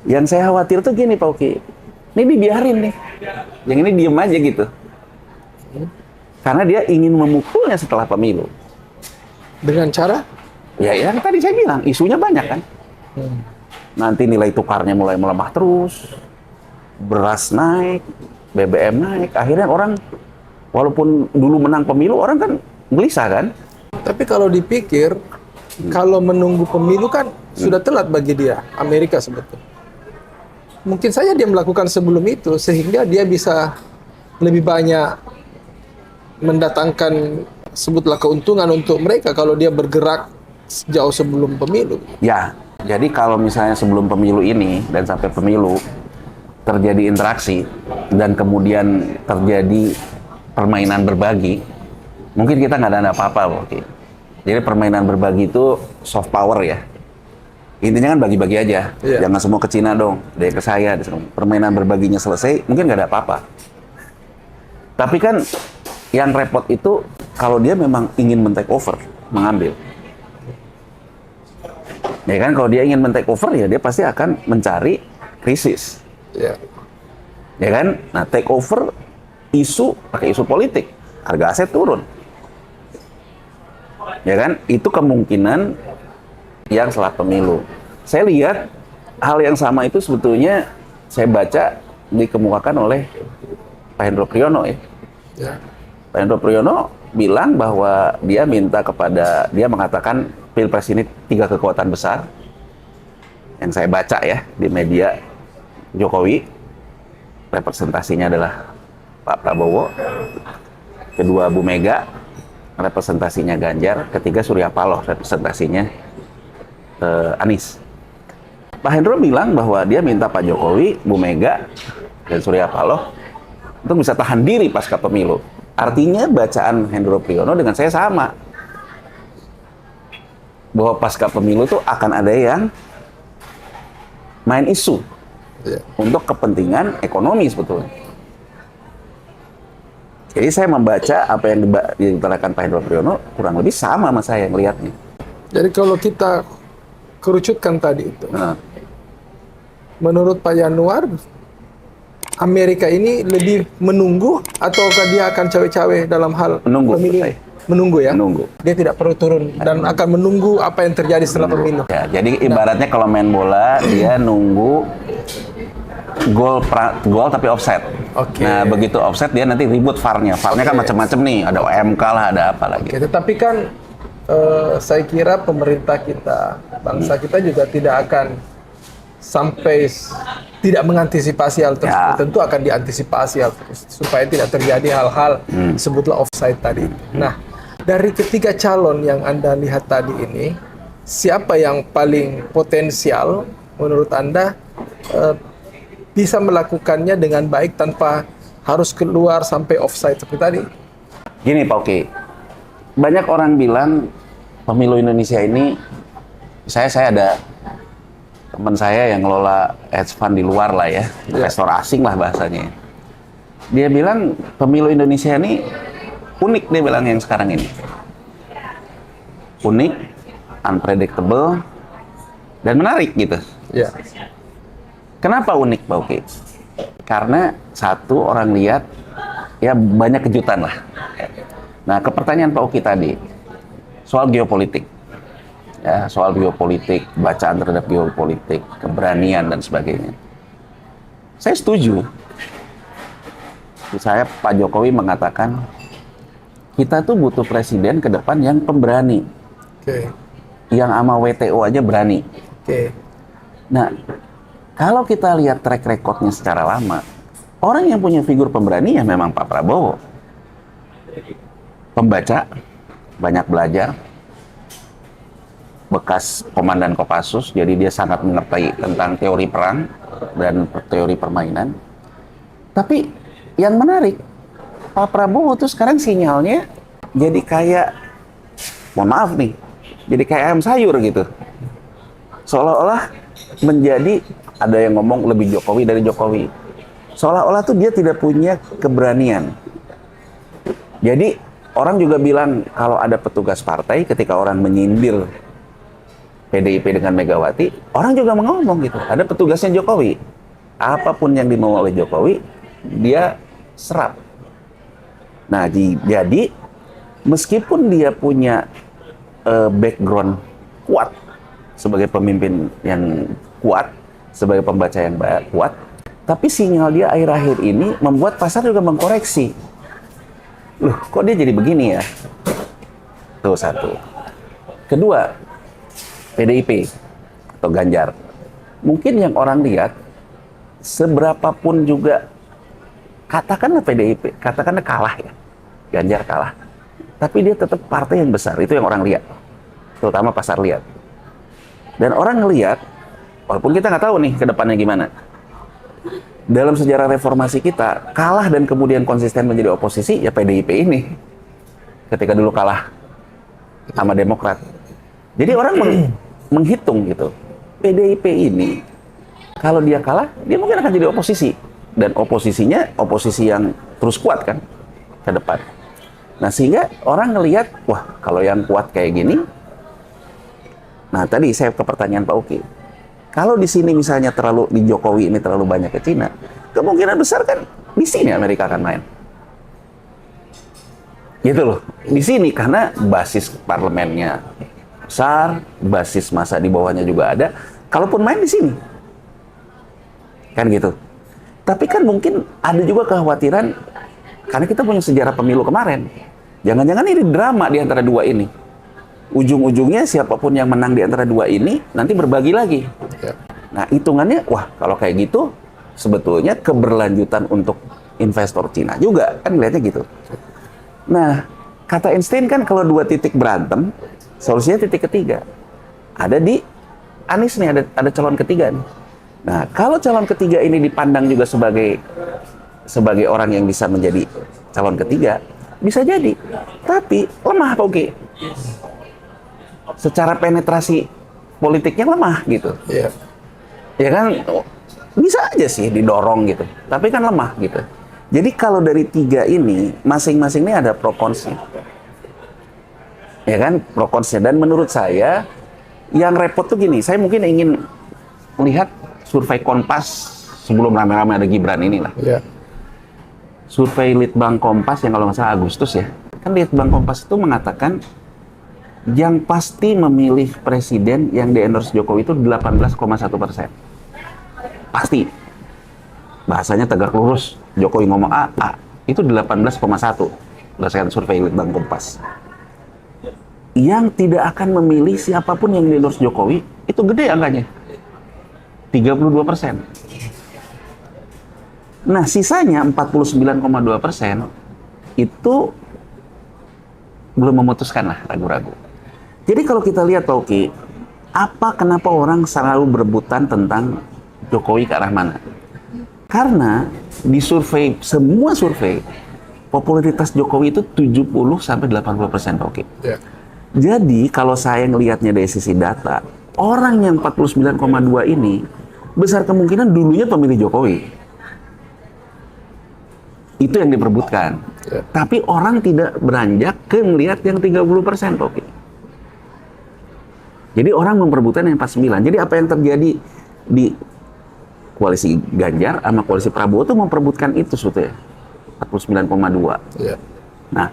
yang saya khawatir tuh gini Pak Uki, ini dibiarin nih. Yang ini diem aja gitu. Karena dia ingin memukulnya setelah pemilu. Dengan cara? Ya yang tadi saya bilang, isunya banyak kan. Nanti nilai tukarnya mulai melemah terus, beras naik, BBM naik, akhirnya orang walaupun dulu menang pemilu, orang kan gelisah kan. Tapi kalau dipikir, kalau menunggu pemilu kan sudah telat bagi dia, Amerika sebetulnya. Mungkin saja dia melakukan sebelum itu, sehingga dia bisa lebih banyak mendatangkan, sebutlah keuntungan untuk mereka kalau dia bergerak jauh sebelum pemilu. Ya, jadi kalau misalnya sebelum pemilu ini dan sampai pemilu terjadi interaksi dan kemudian terjadi permainan berbagi, mungkin kita nggak ada apa-apa, Oke. Jadi permainan berbagi itu soft power ya. Intinya kan bagi-bagi aja, jangan semua ke Cina dong, dia ke saya. Permainan berbaginya selesai, mungkin nggak ada apa-apa. Tapi kan yang repot itu kalau dia memang ingin men-take over, mengambil. Ya kan, kalau dia ingin men-take over ya dia pasti akan mencari krisis. Ya. Ya kan? Nah, take over pakai isu politik, harga aset turun. Ya kan? Itu kemungkinan yang setelah pemilu. Saya lihat hal yang sama itu sebetulnya saya baca dikemukakan oleh Pak Hendro Priyono ya. Ya. Pak Hendro Priyono bilang bahwa dia mengatakan Pilpres ini 3 kekuatan besar. Yang saya baca ya di media, Jokowi representasinya adalah Pak Prabowo, kedua Bu Mega representasinya Ganjar, ketiga Surya Paloh representasinya Anies. Pak Hendro bilang bahwa dia minta Pak Jokowi, Bu Mega, dan Surya Paloh untuk bisa tahan diri pasca pemilu. Artinya bacaan Hendro Priyono dengan saya sama. Bahwa pasca pemilu itu akan ada yang main isu untuk kepentingan ekonomi sebetulnya. Jadi saya membaca apa yang diutarakan Pak Hendro Priyono kurang lebih sama sama saya melihatnya. Jadi kalau kita kerucutkan tadi itu, menurut Pak Yanuar, Amerika ini lebih menunggu ataukah dia akan cawe-cawe dalam hal Menunggu, pemilu? saya. Menunggu ya? Menunggu. Dia tidak perlu turun dan akan menunggu apa yang terjadi setelah pemilu. Ya, jadi ibaratnya kalau main bola dia nunggu gol tapi offset. Oke. Nah, begitu offset dia nanti ribut VAR-nya. VAR-nya kan macam-macam nih, ada OMK lah, ada apa lagi. Oke, tetapi kan saya kira pemerintah kita, bangsa kita juga tidak akan sampai tidak mengantisipasi hal tersebut. Ya. Tentu akan diantisipasi hal tersebut supaya tidak terjadi hal-hal sebutlah offside tadi. Nah, dari ketiga calon yang Anda lihat tadi ini, siapa yang paling potensial menurut Anda bisa melakukannya dengan baik tanpa harus keluar sampai offside seperti tadi? Gini Pak Oki, banyak orang bilang pemilu Indonesia ini, saya ada teman saya yang ngelola hedge fund di luar lah ya, investor asing lah bahasanya. Dia bilang pemilu Indonesia ini unik, dia bilang yang sekarang ini. Unik, unpredictable, dan menarik gitu. Ya. Kenapa unik Pak Uki? Karena satu, orang lihat ya banyak kejutan lah. Nah, ke pertanyaan Pak Uki tadi, soal geopolitik. Ya, soal geopolitik, bacaan terhadap geopolitik, keberanian dan sebagainya. Saya setuju. saya Pak Jokowi mengatakan kita tuh butuh presiden ke depan yang pemberani, Oke. yang sama WTO aja berani. Oke. Nah, kalau kita lihat track recordnya secara lama, orang yang punya figur pemberani ya memang Pak Prabowo. Pembaca, banyak belajar, bekas komandan Kopassus, jadi dia sangat mengerti tentang teori perang dan teori permainan. Tapi yang menarik, Pak Prabowo tuh sekarang sinyalnya jadi kayak, mohon maaf nih, jadi kayak ayam sayur gitu. Seolah-olah menjadi, ada yang ngomong lebih Jokowi dari Jokowi. Seolah-olah tuh dia tidak punya keberanian. Jadi orang juga bilang kalau ada petugas partai ketika orang menyindir PDIP dengan Megawati, orang juga ngomong gitu, ada petugasnya Jokowi. Apapun yang dimau oleh Jokowi, dia serap. Nah, jadi meskipun dia punya background kuat sebagai pemimpin yang kuat, sebagai pembaca yang kuat, tapi sinyal dia akhir-akhir ini membuat pasar juga mengkoreksi. Loh, kok dia jadi begini ya? Tuh satu. Kedua, PDIP atau Ganjar. Mungkin yang orang lihat, seberapapun juga, katakanlah PDIP, katakanlah kalah ya, Ganjar kalah. Tapi dia tetap partai yang besar, itu yang orang lihat. Terutama pasar lihat. Dan orang ngelihat, walaupun kita nggak tahu nih ke depannya gimana. Dalam sejarah reformasi kita, kalah dan kemudian konsisten menjadi oposisi, ya PDIP ini. Ketika dulu kalah sama Demokrat. Jadi orang menghitung gitu, PDIP ini, kalau dia kalah, dia mungkin akan jadi oposisi. Dan oposisinya, oposisi yang terus kuat kan, ke depan. Nah, sehingga orang ngelihat, wah, kalau yang kuat kayak gini, nah tadi saya ke pertanyaan Pak Uki, kalau di sini misalnya terlalu, di Jokowi ini terlalu banyak ke Cina, kemungkinan besar kan di sini Amerika akan main. Gitu loh, di sini karena basis parlemennya besar, basis massa di bawahnya juga ada, kalaupun main di sini. Kan gitu. Tapi kan mungkin ada juga kekhawatiran, karena kita punya sejarah pemilu kemarin. Jangan-jangan ini drama di antara dua ini. Ujung-ujungnya siapapun yang menang di antara dua ini, nanti berbagi lagi. Ya. Nah, hitungannya, wah kalau kayak gitu, sebetulnya keberlanjutan untuk investor Cina juga, kan lihatnya gitu. Nah, kata Einstein kan kalau dua titik berantem, solusinya titik ketiga. Ada di Anies nih, ada calon ketiga nih. Nah, kalau calon ketiga ini dipandang juga sebagai orang yang bisa menjadi calon ketiga, bisa jadi. Tapi lemah Pak Uki. Secara penetrasi politiknya lemah gitu. Iya. Ya kan, bisa aja sih didorong gitu. Tapi kan lemah gitu. Jadi kalau dari tiga ini, masing-masing ini ada pro kontra. Ya kan, pro kontra. Dan menurut saya, yang repot tuh gini, saya mungkin ingin melihat survei Kompas sebelum rame-rame ada Gibran inilah. Iya. Survei Litbang Kompas yang kalau nggak salah Agustus ya. Kan Litbang Kompas itu mengatakan yang pasti memilih presiden yang di-endorse Jokowi itu 18,1%. Pasti. Bahasanya tegak lurus. Jokowi ngomong A, itu 18,1 berdasarkan survei Litbang Kompas. Yang tidak akan memilih siapapun yang di-endorse Jokowi, itu gede angkanya. 32%. Nah, sisanya 49,2% itu belum memutuskan lah, ragu-ragu. Jadi kalau kita lihat Pak Uki, kenapa orang selalu berebutan tentang Jokowi ke arah mana? Karena di survei, semua survei, popularitas Jokowi itu 70-80% Pak Uki. Ya. Jadi kalau saya ngelihatnya dari sisi data, orang yang 49,2 ini besar kemungkinan dulunya pemilih Jokowi. Itu yang diperebutkan. Ya. Tapi orang tidak beranjak ke melihat yang 30%, Pak Uki. Jadi orang memperebutkan yang 49. Jadi apa yang terjadi di koalisi Ganjar sama koalisi Prabowo itu memperebutkan itu sebetulnya. 49,2. Ya. Nah,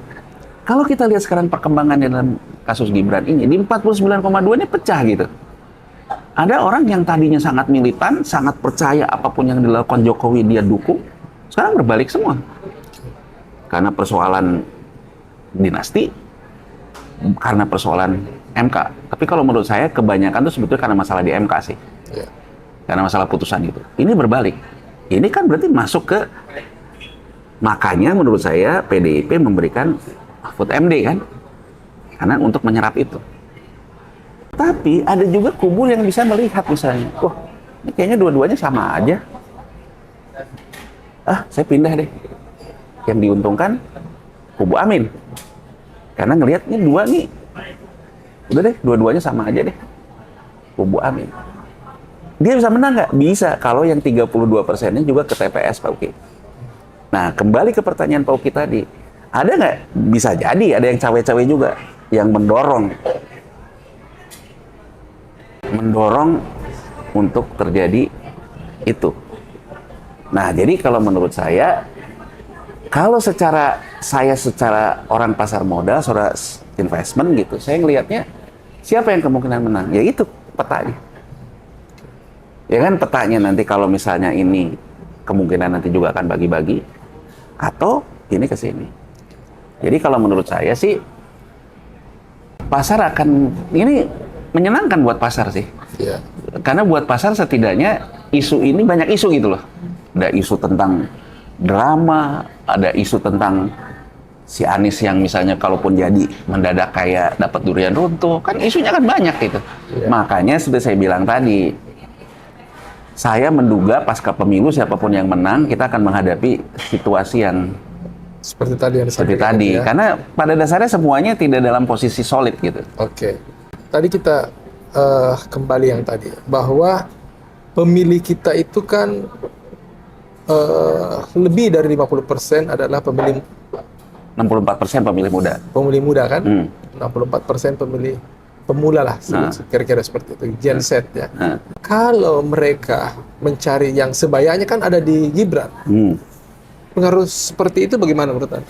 kalau kita lihat sekarang perkembangan dalam kasus Gibran ini, di 49,2 ini pecah gitu. Ada orang yang tadinya sangat militan, sangat percaya apapun yang dilakukan Jokowi dia dukung, sekarang berbalik semua. karena persoalan dinasti, karena persoalan MK. Tapi kalau menurut saya kebanyakan itu sebetulnya karena masalah di MK sih. Ya. Karena masalah putusan itu. Ini berbalik. Ini kan berarti masuk ke, makanya menurut saya PDIP memberikan Mahfud MD kan, karena untuk menyerap itu. Tapi ada juga kubu yang bisa melihat misalnya, wah ini kayaknya dua-duanya sama aja. Saya pindah deh. Yang diuntungkan kubu Amin. Karena ngelihat ini dua nih, udah deh dua-duanya sama aja deh. Kubu Amin. Dia bisa menang nggak? Bisa, kalau yang 32%-nya juga ke TPS, Pak Uki. Nah, kembali ke pertanyaan Pak Uki tadi. Ada nggak? Bisa jadi, ada yang cawe-cawe juga. Yang mendorong untuk terjadi itu. Nah, jadi kalau menurut saya, kalau secara orang pasar modal, secara investment gitu, saya ngelihatnya siapa yang kemungkinan menang? Ya itu petanya. Ya kan petanya nanti kalau misalnya ini kemungkinan nanti juga akan bagi-bagi atau ini ke sini. Jadi kalau menurut saya sih pasar akan ini menyenangkan buat pasar sih. Ya. Karena buat pasar setidaknya isu ini banyak isu gitu loh. Ada isu tentang drama, ada isu tentang si Anies yang misalnya kalaupun jadi mendadak kayak dapat durian runtuh, kan isunya kan banyak gitu. Ya. Makanya sudah saya bilang tadi, saya menduga pasca pemilu siapapun yang menang, kita akan menghadapi situasi yang seperti tadi yang seperti tadi. Ya. Karena pada dasarnya semuanya tidak dalam posisi solid gitu. Oke. Tadi kita kembali yang tadi, bahwa pemilih kita itu kan lebih dari 50% adalah pemilih 64% pemilih muda. Pemilih muda kan? 64% pemilih pemula lah, kira-kira seperti itu, Gen Z ya. Kalau mereka mencari yang sebayanya kan ada di Gibran. Pengaruh seperti itu bagaimana menurut Anda?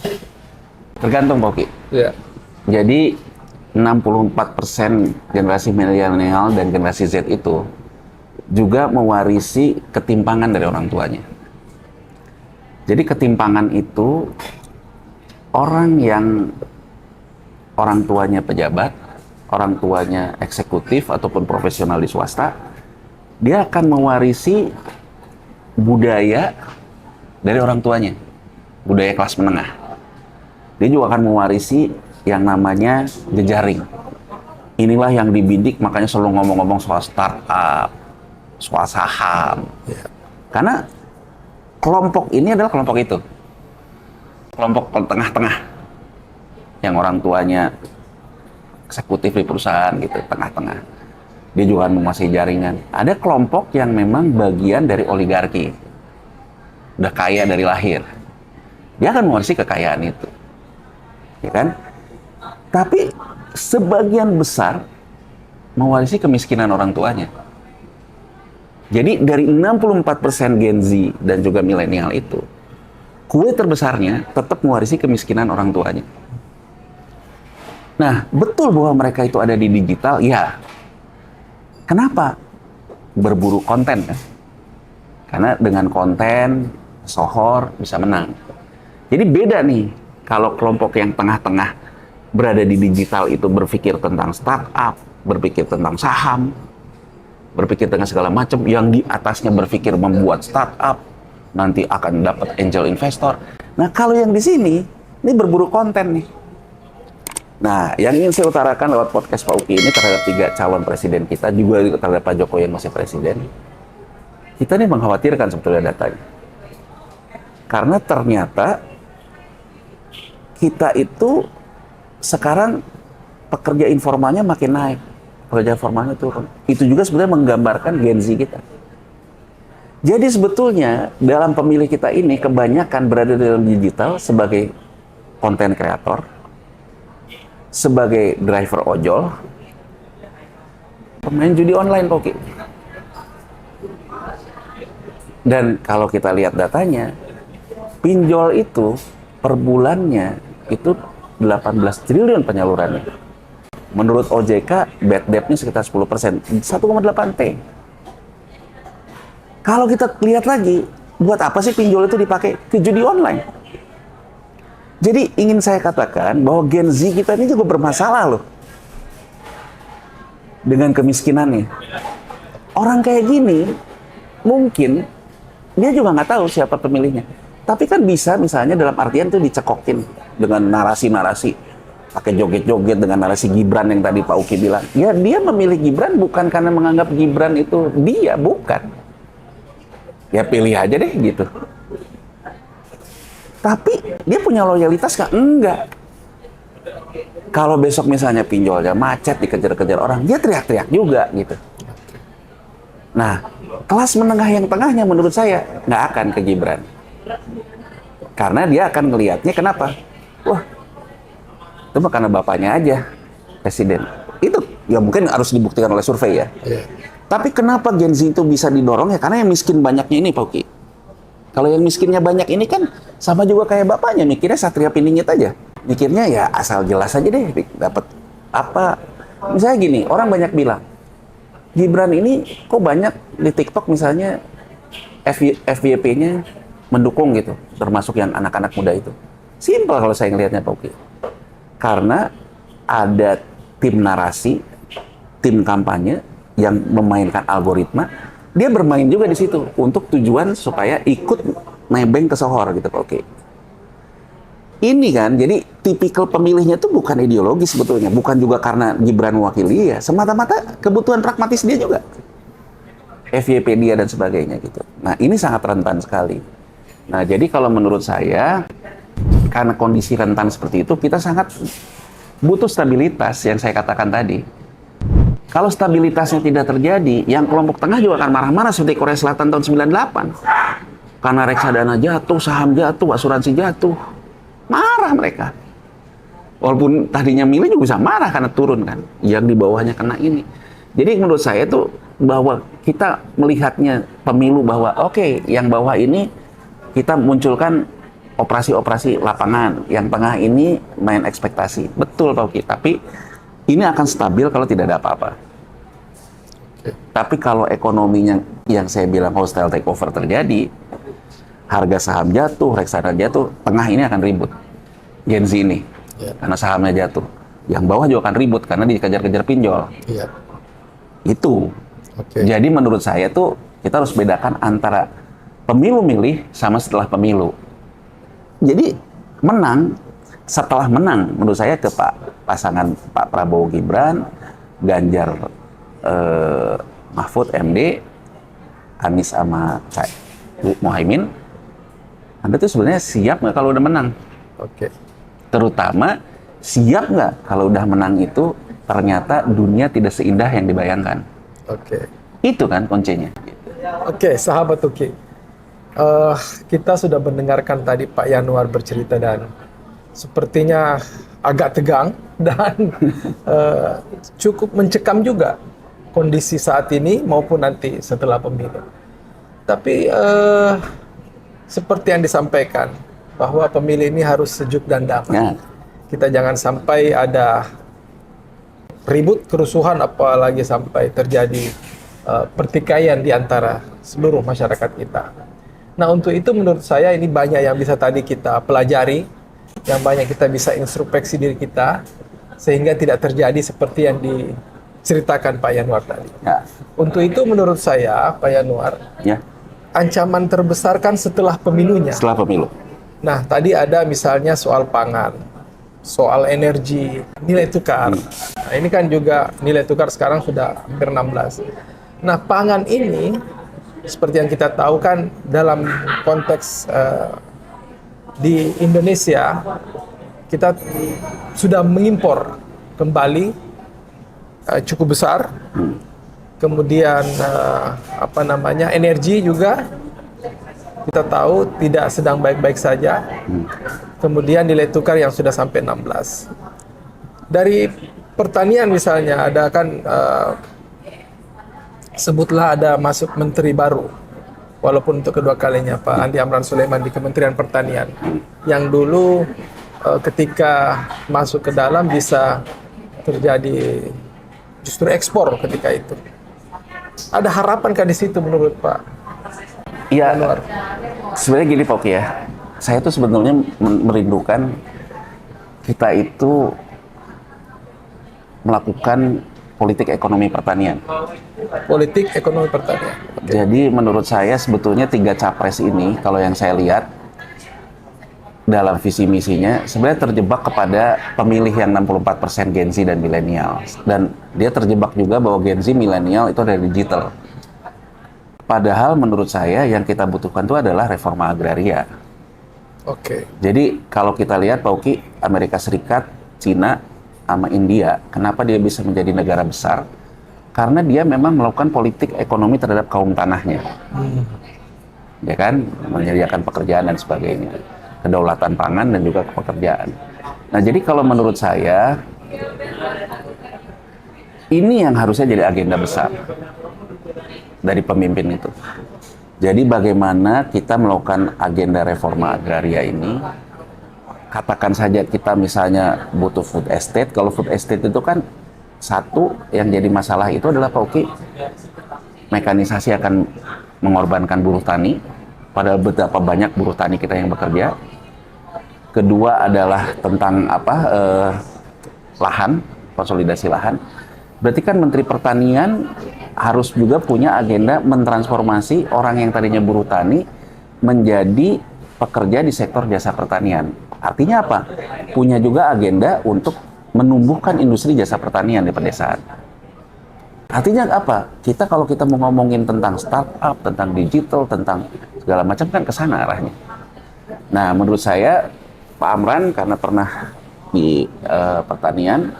Tergantung, Poki. Ya. Jadi 64% generasi milenial dan generasi Z itu juga mewarisi ketimpangan dari orang tuanya. Jadi ketimpangan itu orang yang orang tuanya pejabat, orang tuanya eksekutif ataupun profesional di swasta, dia akan mewarisi budaya dari orang tuanya, budaya kelas menengah. Dia juga akan mewarisi yang namanya jejaring. Inilah yang dibidik, makanya selalu ngomong-ngomong soal startup, soal saham. Ya. Karena kelompok ini adalah kelompok itu. Kelompok tengah-tengah. Yang orang tuanya eksekutif di perusahaan gitu, tengah-tengah. Dia juga akan menguasai jaringan. Ada kelompok yang memang bagian dari oligarki. Udah kaya dari lahir. Dia akan mewarisi kekayaan itu. Ya kan? Tapi sebagian besar mewarisi kemiskinan orang tuanya. Jadi dari 64% Gen Z dan juga milenial itu, kue terbesarnya tetap mewarisi kemiskinan orang tuanya. Nah, betul bahwa mereka itu ada di digital, ya. Kenapa? Berburu konten kan? Karena dengan konten, sohor bisa menang. Jadi beda nih, kalau kelompok yang tengah-tengah berada di digital itu berpikir tentang startup, berpikir tentang saham, berpikir tentang segala macam, yang di atasnya berpikir membuat startup, nanti akan dapat angel investor. Nah, kalau yang di sini, ini berburu konten nih. Nah, yang ingin saya utarakan lewat podcast Pak Uki ini terhadap 3 calon presiden kita, juga terhadap Pak Jokowi yang masih presiden, kita ini mengkhawatirkan sebetulnya datanya. Karena ternyata kita itu sekarang pekerja informalnya makin naik, pekerja formalnya turun. Itu juga sebenarnya menggambarkan Gen Z kita. Jadi sebetulnya dalam pemilih kita ini kebanyakan berada dalam digital sebagai konten kreator, sebagai driver ojol, pemain judi online, Poki. Dan kalau kita lihat datanya, pinjol itu per bulannya itu 18 triliun penyalurannya. Menurut OJK, bad debt-nya sekitar 10%, 1,8 T. Kalau kita lihat lagi, buat apa sih pinjol itu dipakai? Ke judi online. Jadi ingin saya katakan bahwa Gen Z kita ini juga bermasalah loh dengan kemiskinannya. Orang kayak gini mungkin dia juga nggak tahu siapa pemilihnya. Tapi kan bisa misalnya dalam artian tuh dicekokin dengan narasi-narasi, pakai joget-joget dengan narasi Gibran yang tadi Pak Uki bilang. Ya dia memilih Gibran bukan karena menganggap Gibran itu dia, bukan. Ya pilih aja deh gitu. Tapi dia punya loyalitas nggak? Enggak. Kalau besok misalnya pinjolnya macet, dikejar-kejar orang, dia teriak-teriak juga gitu. Nah, kelas menengah yang tengahnya menurut saya nggak akan ke Gibran. Karena dia akan ngelihatnya kenapa? Wah, itu mah karena bapaknya aja presiden. Itu ya mungkin harus dibuktikan oleh survei ya. Tapi kenapa Gen Z itu bisa didorong ya? Karena yang miskin banyaknya ini, Pak Uki. Kalau yang miskinnya banyak ini kan sama juga kayak bapaknya, mikirnya Satria Piningit aja. Mikirnya ya asal jelas aja deh, dapat apa. Misalnya gini, orang banyak bilang, Gibran ini kok banyak di TikTok misalnya FYP-nya mendukung gitu, termasuk yang anak-anak muda itu. Simpel kalau saya ngelihatnya, Pak Uki. Karena ada tim narasi, tim kampanye yang memainkan algoritma, dia bermain juga di situ untuk tujuan supaya ikut nebeng ke sohor gitu, Pak Oke. Ini kan, jadi tipikal pemilihnya tuh bukan ideologis sebetulnya, bukan juga karena Gibran mewakili ya, semata-mata kebutuhan pragmatis dia juga, FYP dia dan sebagainya gitu. Nah ini sangat rentan sekali. Nah jadi kalau menurut saya, karena kondisi rentan seperti itu, kita sangat butuh stabilitas yang saya katakan tadi. Kalau stabilitasnya tidak terjadi, yang kelompok tengah juga akan marah-marah seperti Korea Selatan tahun 98. Karena reksadana jatuh, saham jatuh, asuransi jatuh. Marah mereka. Walaupun tadinya milih juga bisa marah karena turun kan. Yang di bawahnya kena ini. Jadi menurut saya tuh bahwa kita melihatnya pemilu bahwa oke, yang bawah ini kita munculkan operasi-operasi lapangan. Yang tengah ini main ekspektasi. Betul Pak Uki, tapi ini akan stabil kalau tidak ada apa-apa. Tapi kalau ekonominya yang saya bilang hostile takeover terjadi, harga saham jatuh, reksadana jatuh, tengah ini akan ribut. Gen Z ini, karena sahamnya jatuh. Yang bawah juga akan ribut karena dikejar-kejar pinjol. Itu. Jadi menurut saya tuh kita harus bedakan antara pemilu milih sama setelah pemilu. Jadi menang, setelah menang menurut saya ke pasangan Pak Prabowo Gibran, Ganjar Mahfud MD, Anies sama Muhaimin, Anda tuh sebenarnya siap nggak kalau udah menang? Terutama siap nggak kalau udah menang itu ternyata dunia tidak seindah yang dibayangkan. Itu kan kuncinya. Sahabat Uki, kita sudah mendengarkan tadi Pak Yanuar bercerita dan sepertinya agak tegang dan cukup mencekam juga kondisi saat ini maupun nanti setelah pemilu. Tapi seperti yang disampaikan bahwa pemilu ini harus sejuk dan damai. Kita jangan sampai ada ribut, kerusuhan, apalagi sampai terjadi pertikaian di antara seluruh masyarakat kita. Nah untuk itu menurut saya ini banyak yang bisa tadi kita pelajari, yang banyak kita bisa introspeksi diri kita sehingga tidak terjadi seperti yang diceritakan Pak Yanuar tadi. Untuk itu menurut saya Pak Yanuar, ancaman terbesar kan setelah pemilunya. Setelah pemilu. Nah tadi ada misalnya soal pangan, soal energi, nilai tukar. Nah, ini kan juga nilai tukar sekarang sudah hampir 16. Nah pangan ini seperti yang kita tahu kan dalam konteks di Indonesia kita sudah mengimpor kembali cukup besar. Kemudian energi juga kita tahu tidak sedang baik-baik saja. Kemudian nilai tukar yang sudah sampai 16. Dari pertanian misalnya ada kan sebutlah ada masuk menteri baru. Walaupun untuk kedua kalinya Pak Andi Amran Sulaiman di Kementerian Pertanian, yang dulu ketika masuk ke dalam bisa terjadi justru ekspor ketika itu. Ada harapan kan di situ menurut Pak? Iya, sebenarnya gini Pak ya, saya tuh sebetulnya merindukan kita itu melakukan politik ekonomi pertanian. Politik ekonomi pertanian. Jadi menurut saya sebetulnya 3 capres ini, kalau yang saya lihat dalam visi misinya, sebenarnya terjebak kepada pemilih yang 64% Gen Z dan milenial. Dan dia terjebak juga bahwa Gen Z milenial itu ada digital. Padahal menurut saya yang kita butuhkan itu adalah reforma agraria. Oke. Jadi kalau kita lihat Pak Uki, Amerika Serikat, Cina, sama India, kenapa dia bisa menjadi negara besar? Karena dia memang melakukan politik ekonomi terhadap kaum tanahnya. Ya kan? Menyediakan pekerjaan dan sebagainya. Kedaulatan pangan dan juga pekerjaan. Nah, jadi kalau menurut saya, ini yang harusnya jadi agenda besar dari pemimpin itu. Jadi bagaimana kita melakukan agenda reforma agraria ini, katakan saja kita misalnya butuh food estate. Kalau food estate itu kan satu yang jadi masalah itu adalah Pak Uki, mekanisasi akan mengorbankan buruh tani, padahal betapa banyak buruh tani kita yang bekerja. Kedua adalah tentang lahan, konsolidasi lahan. Berarti kan Menteri Pertanian harus juga punya agenda mentransformasi orang yang tadinya buruh tani menjadi pekerja di sektor jasa pertanian. Artinya apa? Punya juga agenda untuk menumbuhkan industri jasa pertanian di pedesaan. Artinya apa? Kalau kita mau ngomongin tentang startup, tentang digital, tentang segala macam kan ke sana arahnya. Nah, menurut saya Pak Amran karena pernah di pertanian,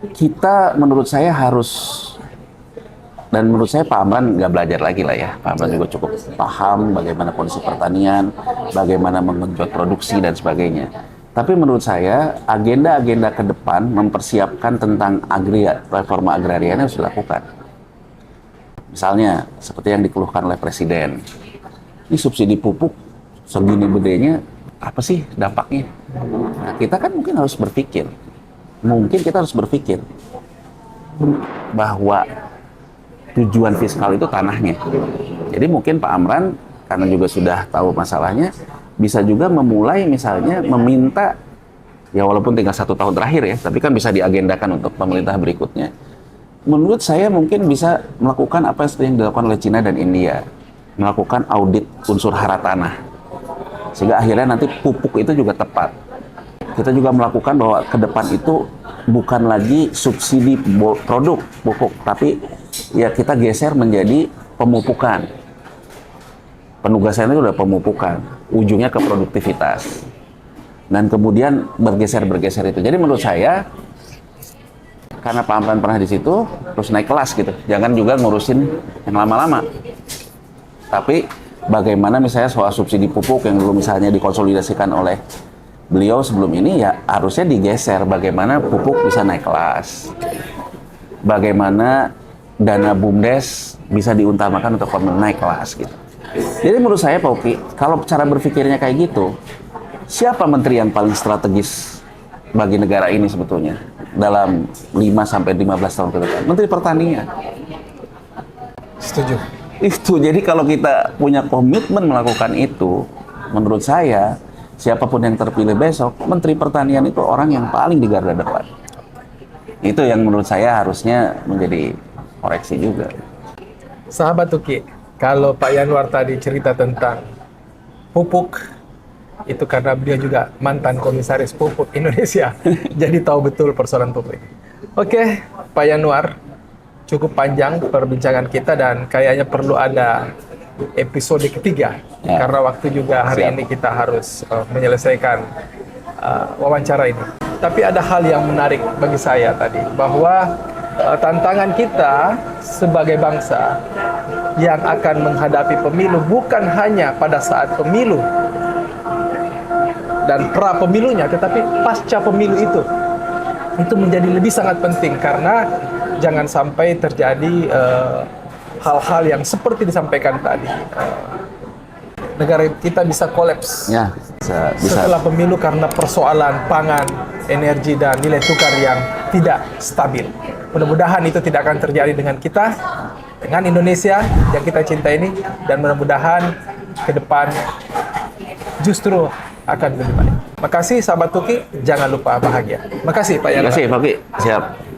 kita menurut saya harus, dan menurut saya Pak Amran nggak belajar lagi lah ya. Pak Amran juga cukup paham bagaimana kondisi pertanian, bagaimana menggenjot produksi dan sebagainya. Tapi menurut saya agenda-agenda ke depan mempersiapkan tentang reforma agraria harus dilakukan. Misalnya seperti yang dikeluhkan oleh Presiden, ini subsidi pupuk segini bedanya, apa sih dampaknya? Nah, kita kan mungkin harus berpikir, bahwa tujuan fiskal itu tanahnya. Jadi mungkin Pak Amran karena juga sudah tahu masalahnya, bisa juga memulai misalnya meminta, ya walaupun tinggal 1 tahun terakhir ya, tapi kan bisa diagendakan untuk pemerintah berikutnya. Menurut saya mungkin bisa melakukan apa yang dilakukan oleh Cina dan India, melakukan audit unsur hara tanah, sehingga akhirnya nanti pupuk itu juga tepat. Kita juga melakukan bahwa ke depan itu bukan lagi subsidi produk pupuk, tapi ya kita geser menjadi pemupukan. Penugasannya itu udah pemupukan, ujungnya ke produktivitas. Dan kemudian bergeser itu. Jadi menurut saya, karena Pak Amran pernah di situ, terus naik kelas gitu. Jangan juga ngurusin yang lama-lama. Tapi bagaimana misalnya soal subsidi pupuk yang dulu misalnya dikonsolidasikan oleh beliau sebelum ini, ya harusnya digeser bagaimana pupuk bisa naik kelas. Bagaimana dana BUMDes bisa diutamakan untuk naik kelas gitu. Jadi menurut saya Pak Uki, kalau cara berpikirnya kayak gitu, siapa menteri yang paling strategis bagi negara ini sebetulnya dalam 5-15 tahun ke depan? Menteri Pertanian. Setuju. Itu, jadi kalau kita punya komitmen melakukan itu, menurut saya, siapapun yang terpilih besok, Menteri Pertanian itu orang yang paling di garda depan. Itu yang menurut saya harusnya menjadi koreksi juga. Sahabat Uki, kalau Pak Yanuar tadi cerita tentang pupuk, itu karena beliau juga mantan komisaris pupuk Indonesia, jadi tahu betul persoalan pupuk. Oke, Pak Yanuar, cukup panjang perbincangan kita dan kayaknya perlu ada episode ketiga, ya. Karena waktu juga hari Siap. ini kita harus menyelesaikan wawancara ini. Tapi ada hal yang menarik bagi saya tadi, bahwa tantangan kita sebagai bangsa yang akan menghadapi pemilu bukan hanya pada saat pemilu dan pra pemilunya, tetapi pasca pemilu itu menjadi lebih sangat penting, karena jangan sampai terjadi hal-hal yang seperti disampaikan tadi. Negara kita bisa kolaps Ya, bisa. setelah pemilu karena persoalan pangan, energi, dan nilai tukar yang tidak stabil. Mudah-mudahan itu tidak akan terjadi dengan kita, dengan Indonesia yang kita cintai ini, dan mudah-mudahan ke depan justru akan lebih baik. Makasih sahabat Tuki, jangan lupa bahagia. Makasih Pak Terima Yanto. kasih, Pak Ki. Siap.